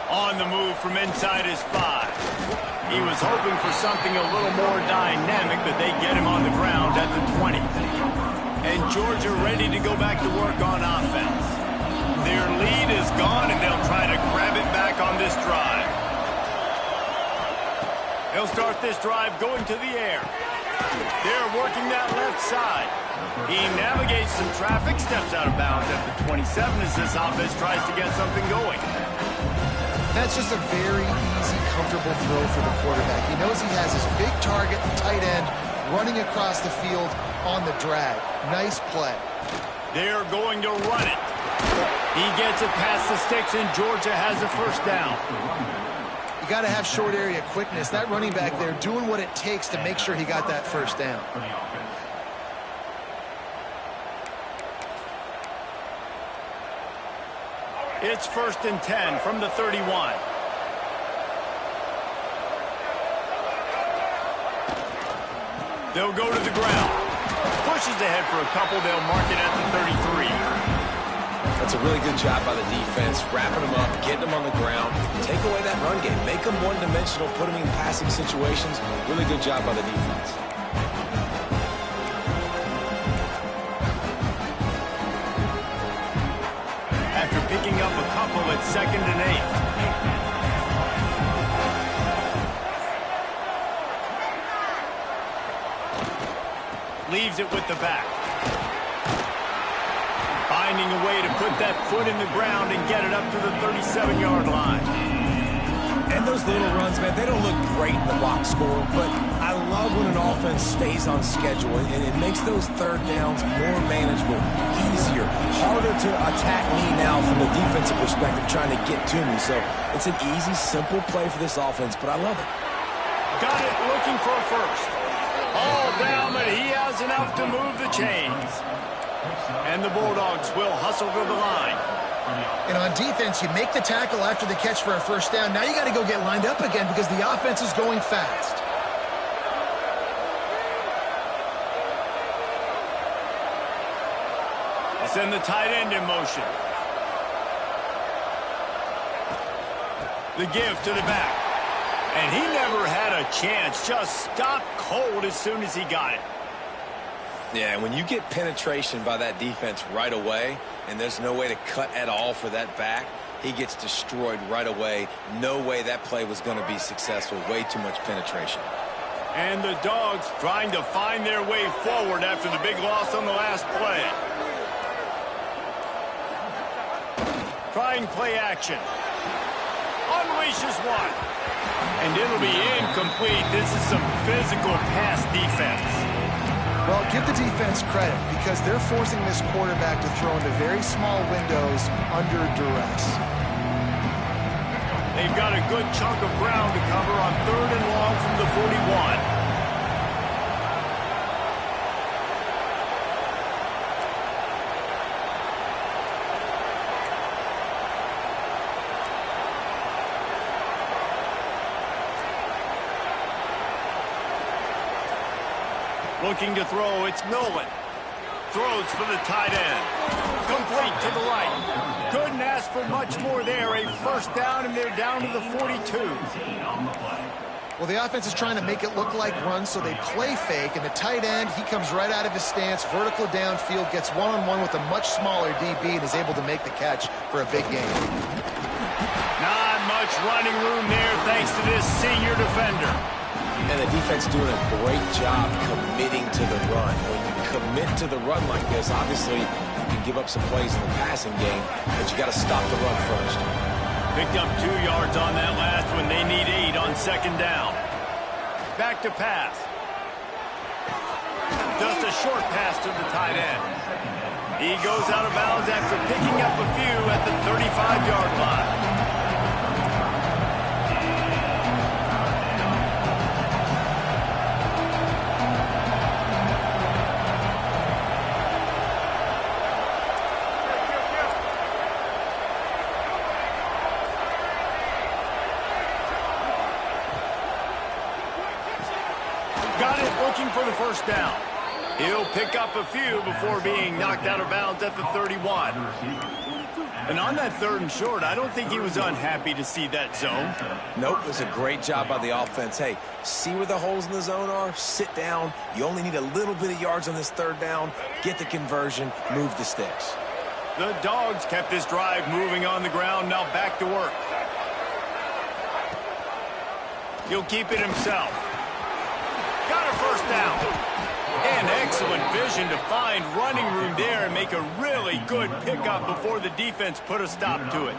On the move from inside his 5. He was hoping for something a little more dynamic, but they get him on the ground at the 20. And Georgia ready to go back to work on offense. Their lead is gone, and they'll try to grab it back on this drive. They'll start this drive going to the air. They're working that left side. He navigates some traffic, steps out of bounds at the 27 as this offense tries to get something going. That's just a very easy, comfortable throw for the quarterback. He knows he has his big target, the tight end, running across the field on the drag. Nice play. They're going to run it. He gets it past the sticks, and Georgia has a first down. You got to have short area quickness. That running back there doing what it takes to make sure he got that first down. It's 1st and 10 from the 31. They'll go to the ground. Pushes ahead for a couple. They'll mark it at the 33. That's a really good job by the defense, wrapping them up, getting them on the ground. Take away that run game. Make them one-dimensional, put them in passing situations. Really good job by the defense. After picking up a couple at 2nd and 8. Leaves it with the back. Finds finding a way to put that foot in the ground and get it up to the 37-yard line. And those little runs, man, they don't look great in the box score, but I love when an offense stays on schedule, and it makes those third downs more manageable, easier, harder to attack me now from the defensive perspective trying to get to me. So it's an easy, simple play for this offense, but I love it. Got it, looking for a first. All down, but he has enough to move the chains. And the Bulldogs will hustle to the line. And on defense, you make the tackle after the catch for a first down. Now you got to go get lined up again because the offense is going fast. They send the tight end in motion. The give to the back. And he never had a chance. Just stopped cold as soon as he got it. Yeah, when you get penetration by that defense right away, and there's no way to cut at all for that back, he gets destroyed right away. No way that play was going to be successful. Way too much penetration. And the Dogs trying to find their way forward after the big loss on the last play. Trying play action. Unleashes one. And it'll be incomplete. This is some physical pass defense. Well, give the defense credit because they're forcing this quarterback to throw into very small windows under duress. They've got a good chunk of ground to cover on 3rd and long from the 41. Looking to throw, it's Nolan. Throws for the tight end. Complete to the right. Couldn't ask for much more there. A first down, and they're down to the 42. Well, the offense is trying to make it look like runs, so they play fake, and the tight end, he comes right out of his stance, vertical downfield, gets one-on-one with a much smaller DB, and is able to make the catch for a big gain. Not much running room there thanks to this senior defender. And the defense doing a great job committing to the run. When you commit to the run like this, obviously you can give up some plays in the passing game, but you got to stop the run first. Picked up 2 yards on that last one. They need 8 on 2nd down. Back to pass. Just a short pass to the tight end. He goes out of bounds after picking up a few at the 35-yard line. Got it, looking for the first down. He'll pick up a few before being knocked out of bounds at the 31. And on that 3rd and short, I don't think he was unhappy to see that zone. Nope, it was a great job by the offense. Hey, see where the holes in the zone are? Sit down. You only need a little bit of yards on this 3rd down. Get the conversion, move the sticks. The Dogs kept this drive moving on the ground, now back to work. He'll keep it himself. Got a first down. And excellent vision to find running room there and make a really good pickup before the defense put a stop to it.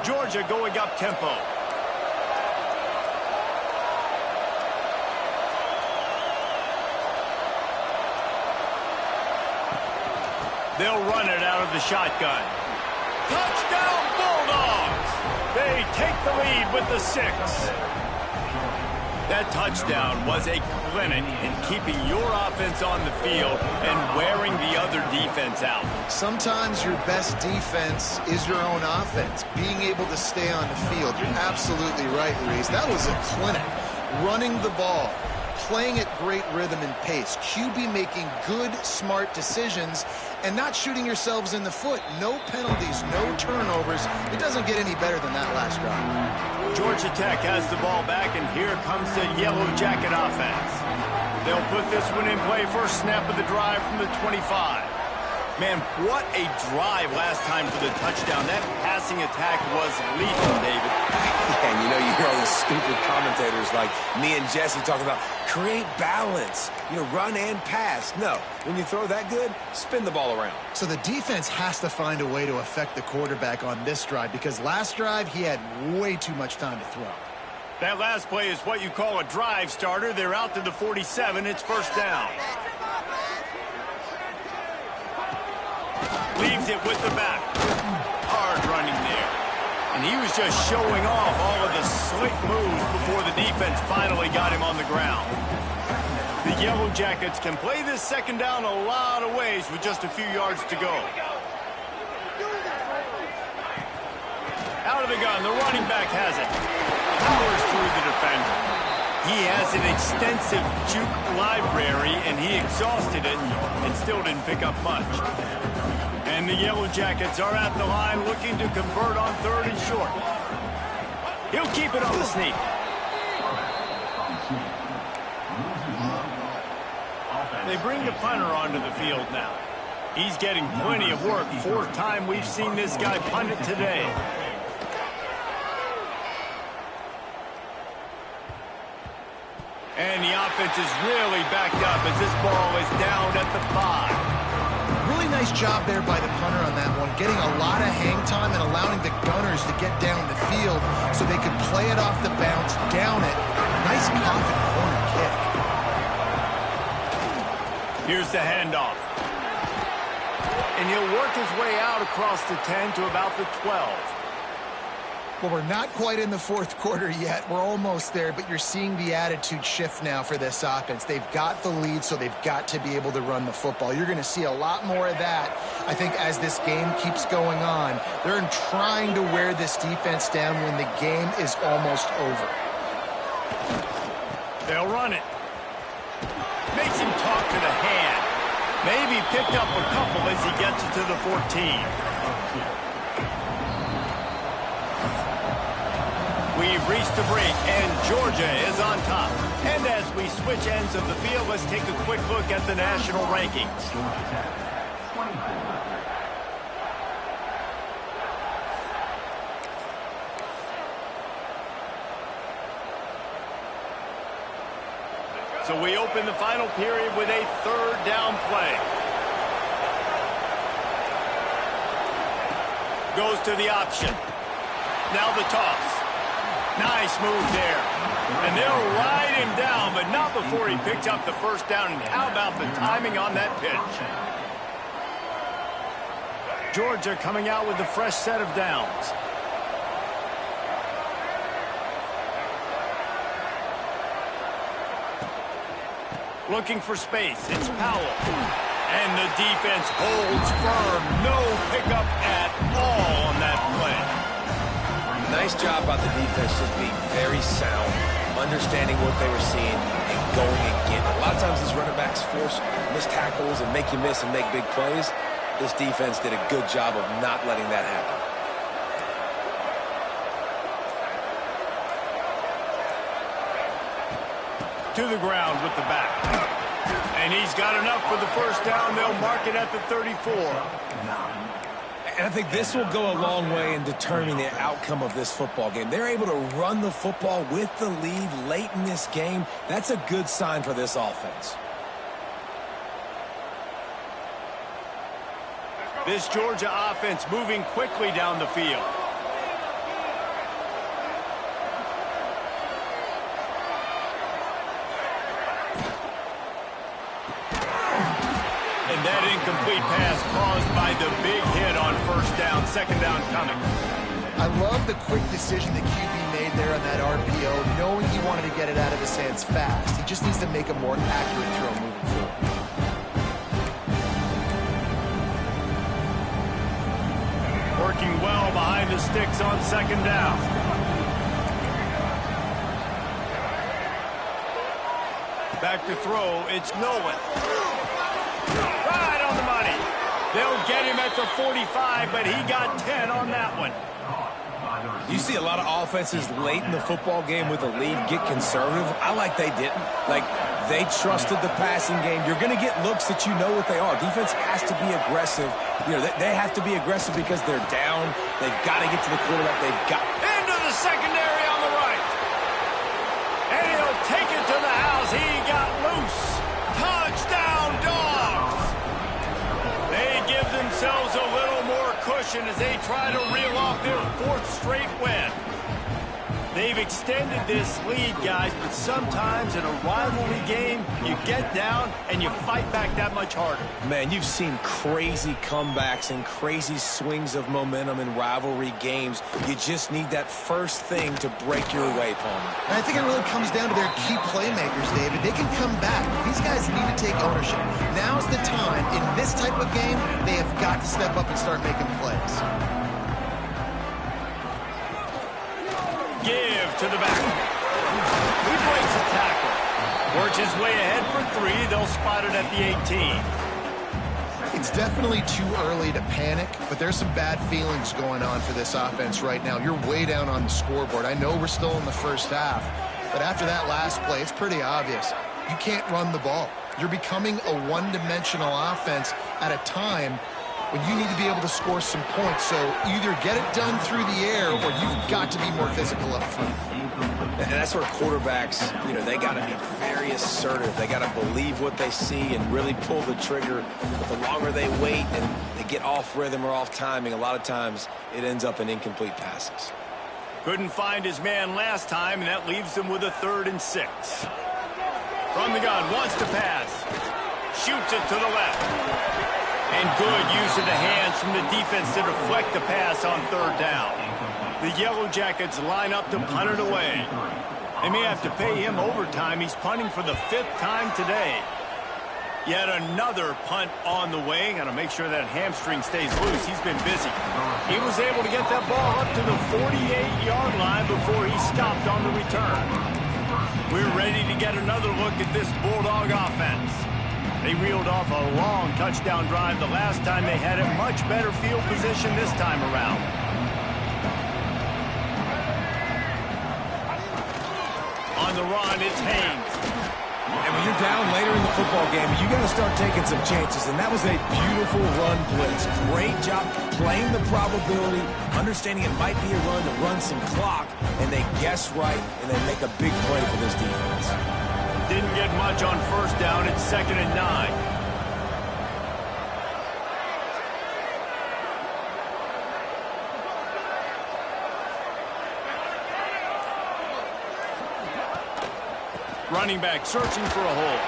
Georgia going up tempo. They'll run it out of the shotgun. Touchdown Bulldogs! They take the lead with the 6. That touchdown was a clinic in keeping your offense on the field and wearing the other defense out. Sometimes your best defense is your own offense, being able to stay on the field. You're absolutely right, Luis. That was a clinic. Running the ball, playing at great rhythm and pace, QB making good, smart decisions, and not shooting yourselves in the foot. No penalties, no turnovers. It doesn't get any better than that last drive. Georgia Tech has the ball back, and here comes the Yellow Jacket offense. They'll put this one in play first snap of the drive from the 25. Man, what a drive last time for the touchdown. That passing attack was lethal, David. And you know, you hear all these stupid commentators like me and Jesse talking about create balance, run and pass. No, when you throw that good, spin the ball around. So the defense has to find a way to affect the quarterback on this drive because last drive he had way too much time to throw. That last play is what you call a drive starter. They're out to the 47. It's first down. Leaves it with the back. Hard running there. And he was just showing off all of the slick moves before the defense finally got him on the ground. The Yellow Jackets can play this second down a lot of ways with just a few yards to go. Out of the gun, the running back has it. Powers through the defender. He has an extensive juke library, and he exhausted it and still didn't pick up much. And the Yellow Jackets are at the line looking to convert on 3rd and short. He'll keep it on the sneak. They bring the punter onto the field now. He's getting plenty of work. 4th time we've seen this guy punt it today. And the offense is really backed up as this ball is down at the 5. Really nice job there by the punter on that one, getting a lot of hang time and allowing the Gunners to get down the field so they could play it off the bounce, down it. Nice confident corner kick. Here's the handoff. And he'll work his way out across the 10 to about the 12. Well, we're not quite in the 4th quarter yet. We're almost there, but you're seeing the attitude shift now for this offense. They've got the lead, so they've got to be able to run the football. You're going to see a lot more of that, I think, as this game keeps going on. They're trying to wear this defense down when the game is almost over. They'll run it. Makes him talk to the hand. Maybe picked up a couple as he gets it to the 14. We've reached the break, and Georgia is on top. And as we switch ends of the field, let's take a quick look at the national rankings. So we open the final period with a 3rd down play. Goes to the option. Now the toss. Nice move there. And they'll ride him down, but not before he picked up the first down. And how about the timing on that pitch? Georgia coming out with a fresh set of downs. Looking for space. It's Powell. And the defense holds firm. No pickup at all on that play. Nice job by the defense, just being very sound, understanding what they were seeing, and going and getting it. A lot of times these running backs force missed tackles and make you miss and make big plays. This defense did a good job of not letting that happen. To the ground with the back. And he's got enough for the first down. They'll mark it at the 34. And I think this will go a long way in determining the outcome of this football game. They're able to run the football with the lead late in this game. That's a good sign for this offense. This Georgia offense moving quickly down the field. And that incomplete pass caused by the big hit on first down, 2nd down coming. I love the quick decision that QB made there on that RPO, knowing he wanted to get it out of his hands fast. He just needs to make a more accurate throw moving forward. Working well behind the sticks on 2nd down. Back to throw, it's Nolan. Right on the money. They'll get him at the 45, but he got 10 on that one. You see a lot of offenses late in the football game with a lead get conservative. I like they didn't. Like, They trusted the passing game. You're going to get looks that you know what they are. Defense has to be aggressive. You know, they have to be aggressive because they're down. They've got to get to the quarterback. They've got into the secondary on the right. And he'll take it to the house. He got loose. Touchdown, Dogs. They give themselves a little more cushion as they try to reel off their 4th straight win. They've extended this lead, guys, but sometimes in a rivalry game, you get down and you fight back that much harder. Man, you've seen crazy comebacks and crazy swings of momentum in rivalry games. You just need that first thing to break your way, Palmer. And I think it really comes down to their key playmakers, David. They can come back. These guys need to take ownership. Now's the time. In this type of game, they have got to step up and start making plays. Give to the back. He breaks a tackle. Works his way ahead for 3. They'll spot it at the 18. It's definitely too early to panic, but there's some bad feelings going on for this offense right now. You're way down on the scoreboard. I know we're still in the first half, but after that last play, it's pretty obvious. You can't run the ball. You're becoming a one-dimensional offense at a time when you need to be able to score some points. So either get it done through the air or you've got to be more physical up front. And that's where quarterbacks, you know, they got to be very assertive. They got to believe what they see and really pull the trigger. But the longer they wait and they get off rhythm or off timing, a lot of times it ends up in incomplete passes. Couldn't find his man last time, and that leaves them with a 3rd and 6. From the gun, wants to pass. Shoots it to the left. And good use of the hands from the defense to deflect the pass on 3rd down. The Yellow Jackets line up to punt it away. They may have to pay him overtime. He's punting for the 5th time today. Yet another punt on the way. Got to make sure that hamstring stays loose. He's been busy. He was able to get that ball up to the 48-yard line before he stopped on the return. We're ready to get another look at this Bulldog offense. They reeled off a long touchdown drive the last time. They had a much better field position this time around. On the run, it's Haynes. And when you're down later in the football game, you got to start taking some chances. And that was a beautiful run blitz. Great job playing the probability, understanding it might be a run to run some clock, and they guess right, and they make a big play for this defense. Didn't get much on 1st down. It's 2nd and 9. Running back searching for a hole.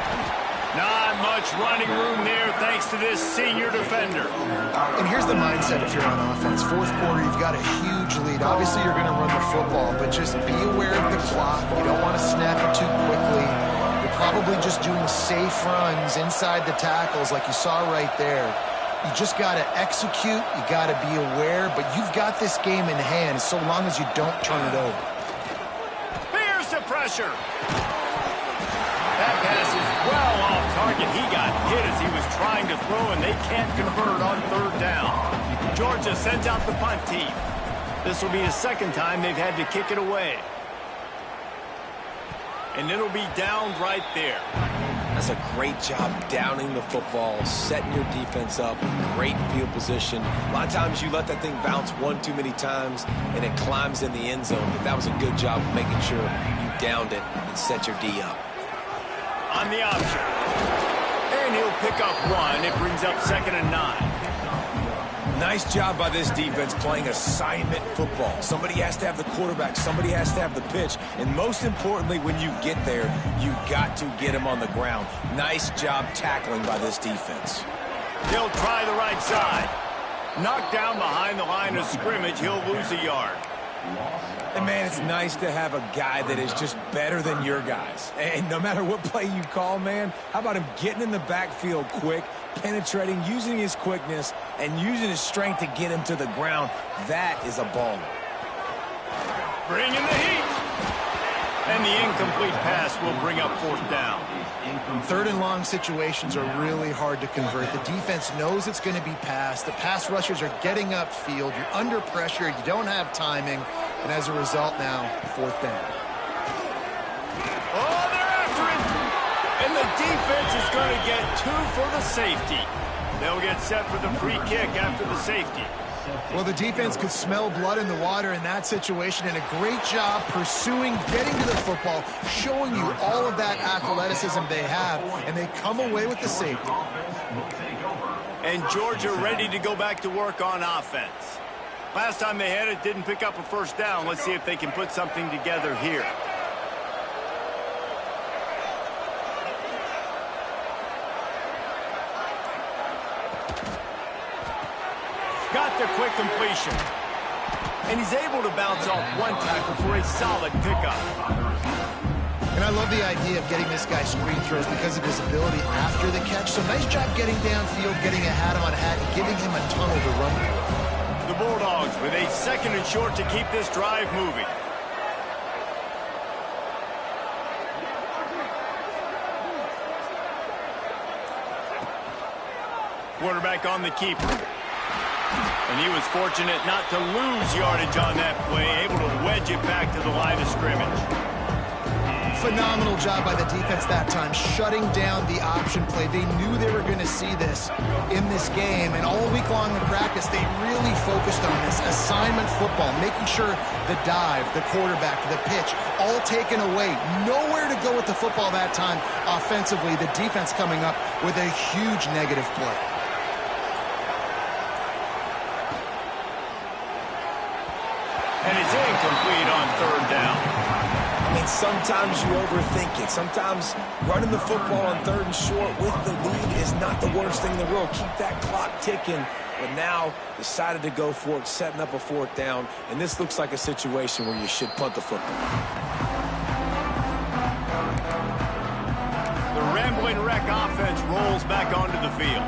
Not much running room there thanks to this senior defender. And here's the mindset if you're on offense. 4th quarter, you've got a huge lead. Obviously, you're going to run the football, but just be aware of the clock. You don't want to snap it too quickly. You're probably just doing safe runs inside the tackles like you saw right there. You just got to execute. You got to be aware, but you've got this game in hand so long as you don't turn it over. Here's the pressure. That pass is well off target. He got hit as he was trying to throw, and they can't convert on 3rd down. Georgia sends out the punt team. This will be the 2nd time they've had to kick it away. And it'll be downed right there. That's a great job downing the football, setting your defense up, great field position. A lot of times you let that thing bounce one too many times, and it climbs in the end zone. But that was a good job of making sure you downed it and set your D up. On the option. And he'll pick up 1. It brings up 2nd and 9. Nice job by this defense playing assignment football. Somebody has to have the quarterback. Somebody has to have the pitch. And most importantly, when you get there, you got to get him on the ground. Nice job tackling by this defense. He'll try the right side. Knocked down behind the line of scrimmage. He'll lose a yard. And, man, it's nice to have a guy that is just better than your guys. And no matter what play you call, man, how about him getting in the backfield quick, penetrating, using his quickness, and using his strength to get him to the ground? That is a baller. Bring in the heat. And the incomplete pass will bring up 4th down. 3rd and long situations are really hard to convert. The defense knows it's going to be passed. The pass rushers are getting upfield. You're under pressure. You don't have timing. And as a result now, 4th down. Oh, they're after it. And the defense is going to get 2 for the safety. They'll get set for the free kick after the safety. Well, the defense could smell blood in the water in that situation, and a great job pursuing, getting to the football, showing you all of that athleticism they have, and they come away with the safety. And Georgia ready to go back to work on offense. Last time they had it, didn't pick up a first down. Let's see if they can put something together here. Got the quick completion. And he's able to bounce off one tackle for a solid pickup. And I love the idea of getting this guy screen throws because of his ability after the catch. So nice job getting downfield, getting a hat-on-hat, and giving him a tunnel to run through. The Bulldogs with a 2nd and short to keep this drive moving. Quarterback on the keeper. And he was fortunate not to lose yardage on that play, able to wedge it back to the line of scrimmage. Phenomenal job by the defense that time, shutting down the option play. They knew they were going to see this in this game, and all week long in practice, they really focused on this assignment football, making sure the dive, the quarterback, the pitch, all taken away. Nowhere to go with the football that time offensively. The defense coming up with a huge negative play. And it's incomplete on 3rd down. I mean, sometimes you overthink it. Sometimes running the football on 3rd and short with the lead is not the worst thing in the world. Keep that clock ticking. But now decided to go for it, setting up a 4th down. And this looks like a situation where you should punt the football. The Rambling Wreck offense rolls back onto the field.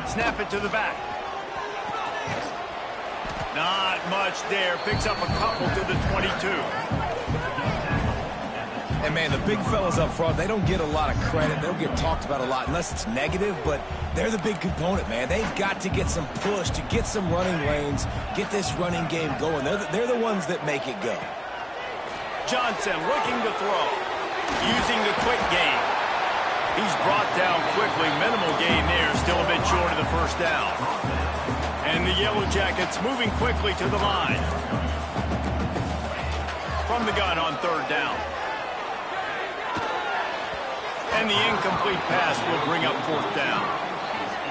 Snap it to the back. Not much there. Picks up a couple to the 22. And, man, the big fellas up front, they don't get a lot of credit. They don't get talked about a lot unless it's negative, but they're the big component, man. They've got to get some push, to get some running lanes, get this running game going. They're the ones that make it go. Johnson looking to throw. Using the quick game. He's brought down quickly. Minimal gain there. Still a bit short of the 1st down. And the Yellow Jackets moving quickly to the line. From the gun on 3rd down. And the incomplete pass will bring up 4th down.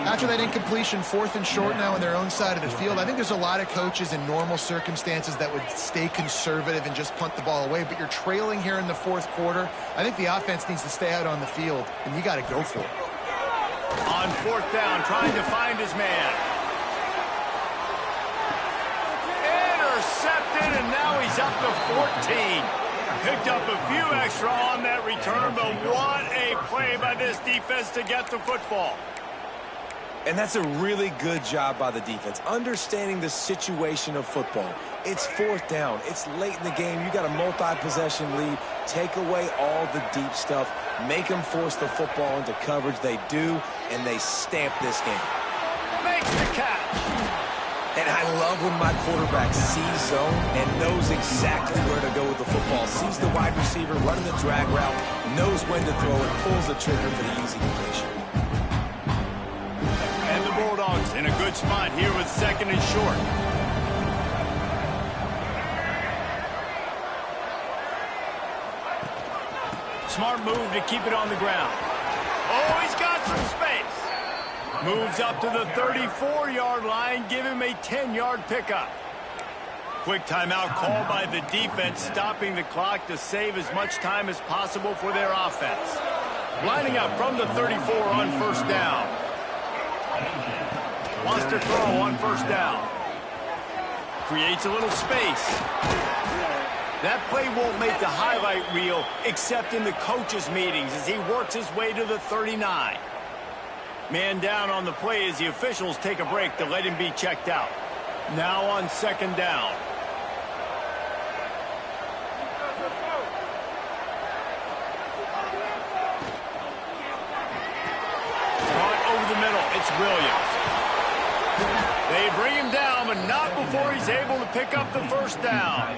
After that incompletion, 4th and short now on their own side of the field. I think there's a lot of coaches in normal circumstances that would stay conservative and just punt the ball away, but you're trailing here in the 4th quarter. I think the offense needs to stay out on the field, and you got to go for it. On 4th down, trying to find his man. Intercepted, and now he's up to 14. Picked up a few extra on that return, but what a play by this defense to get the football. And that's a really good job by the defense, understanding the situation of football. It's 4th down. It's late in the game. You got a multi-possession lead. Take away all the deep stuff. Make them force the football into coverage. They do, and they stamp this game. Makes the catch. And I love when my quarterback sees zone and knows exactly where to go with the football. Sees the wide receiver running the drag route, knows when to throw it, pulls the trigger for the easy completion. And the Bulldogs in a good spot here with 2nd and short. Smart move to keep it on the ground. Oh, he's got some space. Moves up to the 34-yard line, give him a 10-yard pickup. Quick timeout called by the defense, stopping the clock to save as much time as possible for their offense. Lining up from the 34 on 1st down. Wants to throw on 1st down. Creates a little space. That play won't make the highlight reel except in the coaches' meetings as he works his way to the 39. Man down on the play as the officials take a break to let him be checked out. Now on 2nd down. Caught over the middle. It's Williams. They bring him down, but not before he's able to pick up the first down.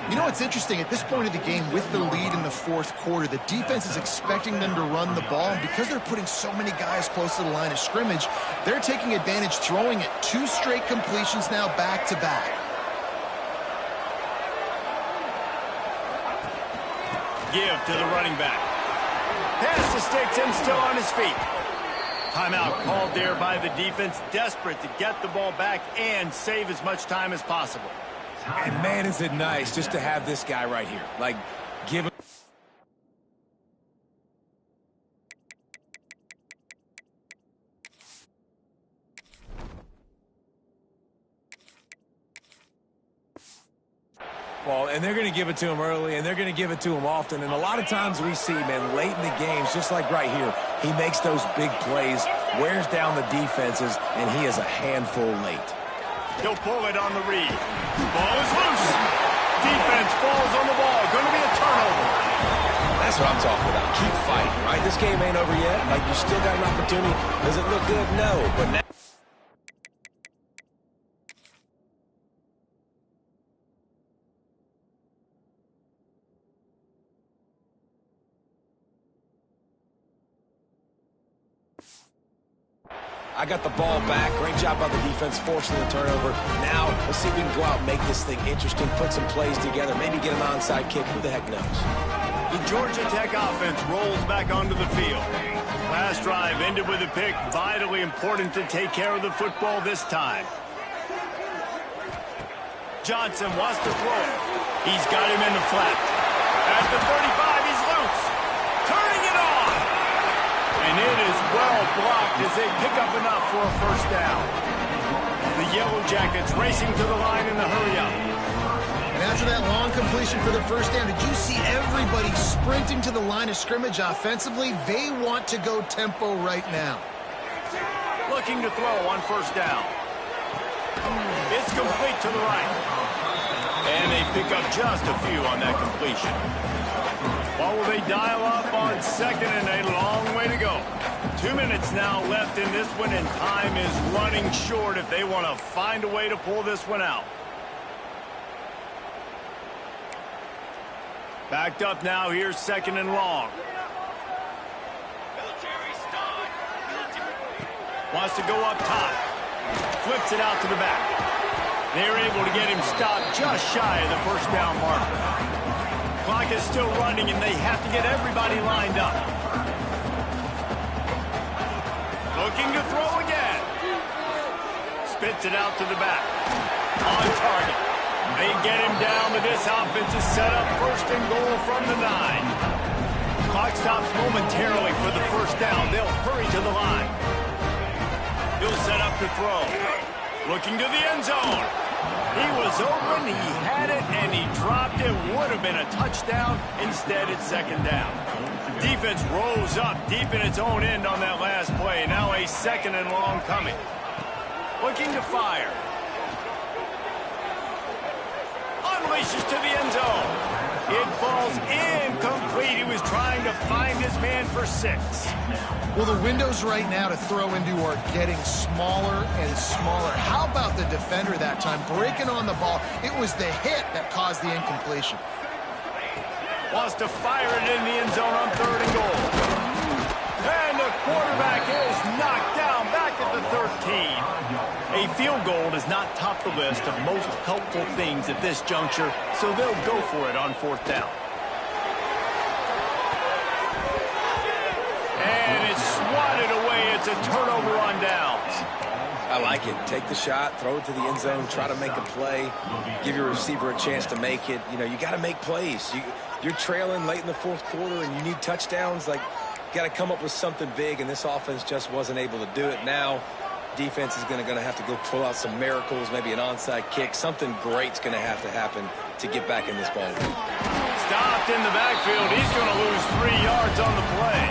You know what's interesting? At this point of the game, with the lead in the fourth quarter, the defense is expecting them to run the ball. And because they're putting so many guys close to the line of scrimmage, they're taking advantage, throwing it 2 straight completions now back-to-back. Give to the running back. Pass to sticks and still on his feet. Timeout called there by the defense, desperate to get the ball back and save as much time as possible. And man, is it nice just to have this guy right here. Like, give him. Well, and they're going to give it to him early, and they're going to give it to him often. And a lot of times we see, man, late in the games, just like right here, he makes those big plays, wears down the defenses, and he is a handful late. He'll pull it on the read. Ball is loose. Defense falls on the ball. Going to be a turnover. That's what I'm talking about. Keep fighting, right? This game ain't over yet. Like, you still got an opportunity. Does it look good? No. But now... I got the ball back. Great job by the defense forcing the turnover. Now, let's see if we can go out and make this thing interesting, put some plays together, maybe get an onside kick. Who the heck knows? The Georgia Tech offense rolls back onto the field. Last drive ended with a pick. Vitally important to take care of the football this time. Johnson wants to throw it. He's got him in the flat. At the 35, he's loose. Turning it on. And it is well blocked as they pick up enough for a first down. The Yellow Jackets racing to the line in the hurry-up. And after that long completion for the first down, did you see everybody sprinting to the line of scrimmage offensively? They want to go tempo right now. Looking to throw on first down. It's complete to the right. And they pick up just a few on that completion. What will they dial up on second and a long way to go? 2 minutes now left in this one, and time is running short if they want to find a way to pull this one out. Backed up now, here's second and long. Wants to go up top. Flips it out to the back. They're able to get him stopped just shy of the first down marker. Clock is still running, and they have to get everybody lined up. Looking to throw again. Spits it out to the back. On target. They get him down, but this offense is set up first and goal from the 9. Clock stops momentarily for the first down. They'll hurry to the line. He'll set up to throw. Looking to the end zone. He was open, he had it, and he dropped it. Would have been a touchdown. Instead, it's second down. Defense rose up deep in its own end on that last play. Now a second and long coming. Looking to fire. Unleashes to the end zone. It falls incomplete. He was trying to find his man for 6. Well, the windows right now to throw into are getting smaller and smaller. How about the defender that time breaking on the ball? It was the hit that caused the incompletion. Wants to fire it in the end zone on third and goal. And the quarterback is knocked down back at the 13. A field goal does not top the list of most helpful things at this juncture, so they'll go for it on fourth down. And it's swatted away. It's a turnover on downs. I like it. Take the shot, throw it to the end zone, try to make a play, give your receiver a chance to make it. You know, you got to make plays. You're trailing late in the fourth quarter and you need touchdowns. Like, you got to come up with something big, and this offense just wasn't able to do it. Now, defense is going to have to go pull out some miracles, maybe an onside kick. Something great's going to have to happen to get back in this ball game. Stopped in the backfield. He's going to lose 3 yards on the play.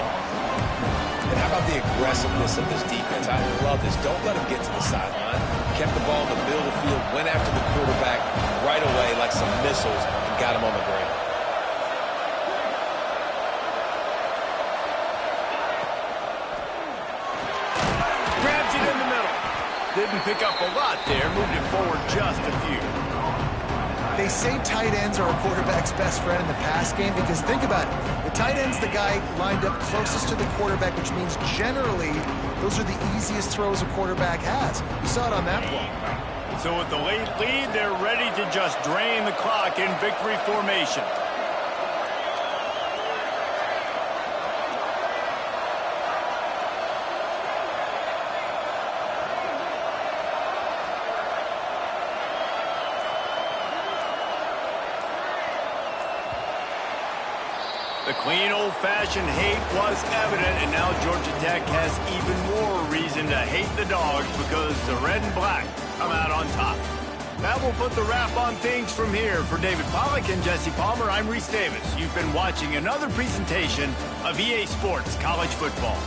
And how about the aggressiveness of this defense? I love this. Don't let them get to the sideline. Kept the ball in the middle of the field, went after the quarterback right away like some missiles, and got him on the ground. Didn't pick up a lot there, moved it forward just a few. They say tight ends are a quarterback's best friend in the pass game because think about it. The tight end's the guy lined up closest to the quarterback, which means generally those are the easiest throws a quarterback has. You saw it on that play. So with the late lead, they're ready to just drain the clock in victory formation. The clean, old-fashioned hate was evident, and now Georgia Tech has even more reason to hate the Dogs because the red and black come out on top. That will put the wrap on things from here. For David Pollack and Jesse Palmer, I'm Reese Davis. You've been watching another presentation of EA Sports College Football.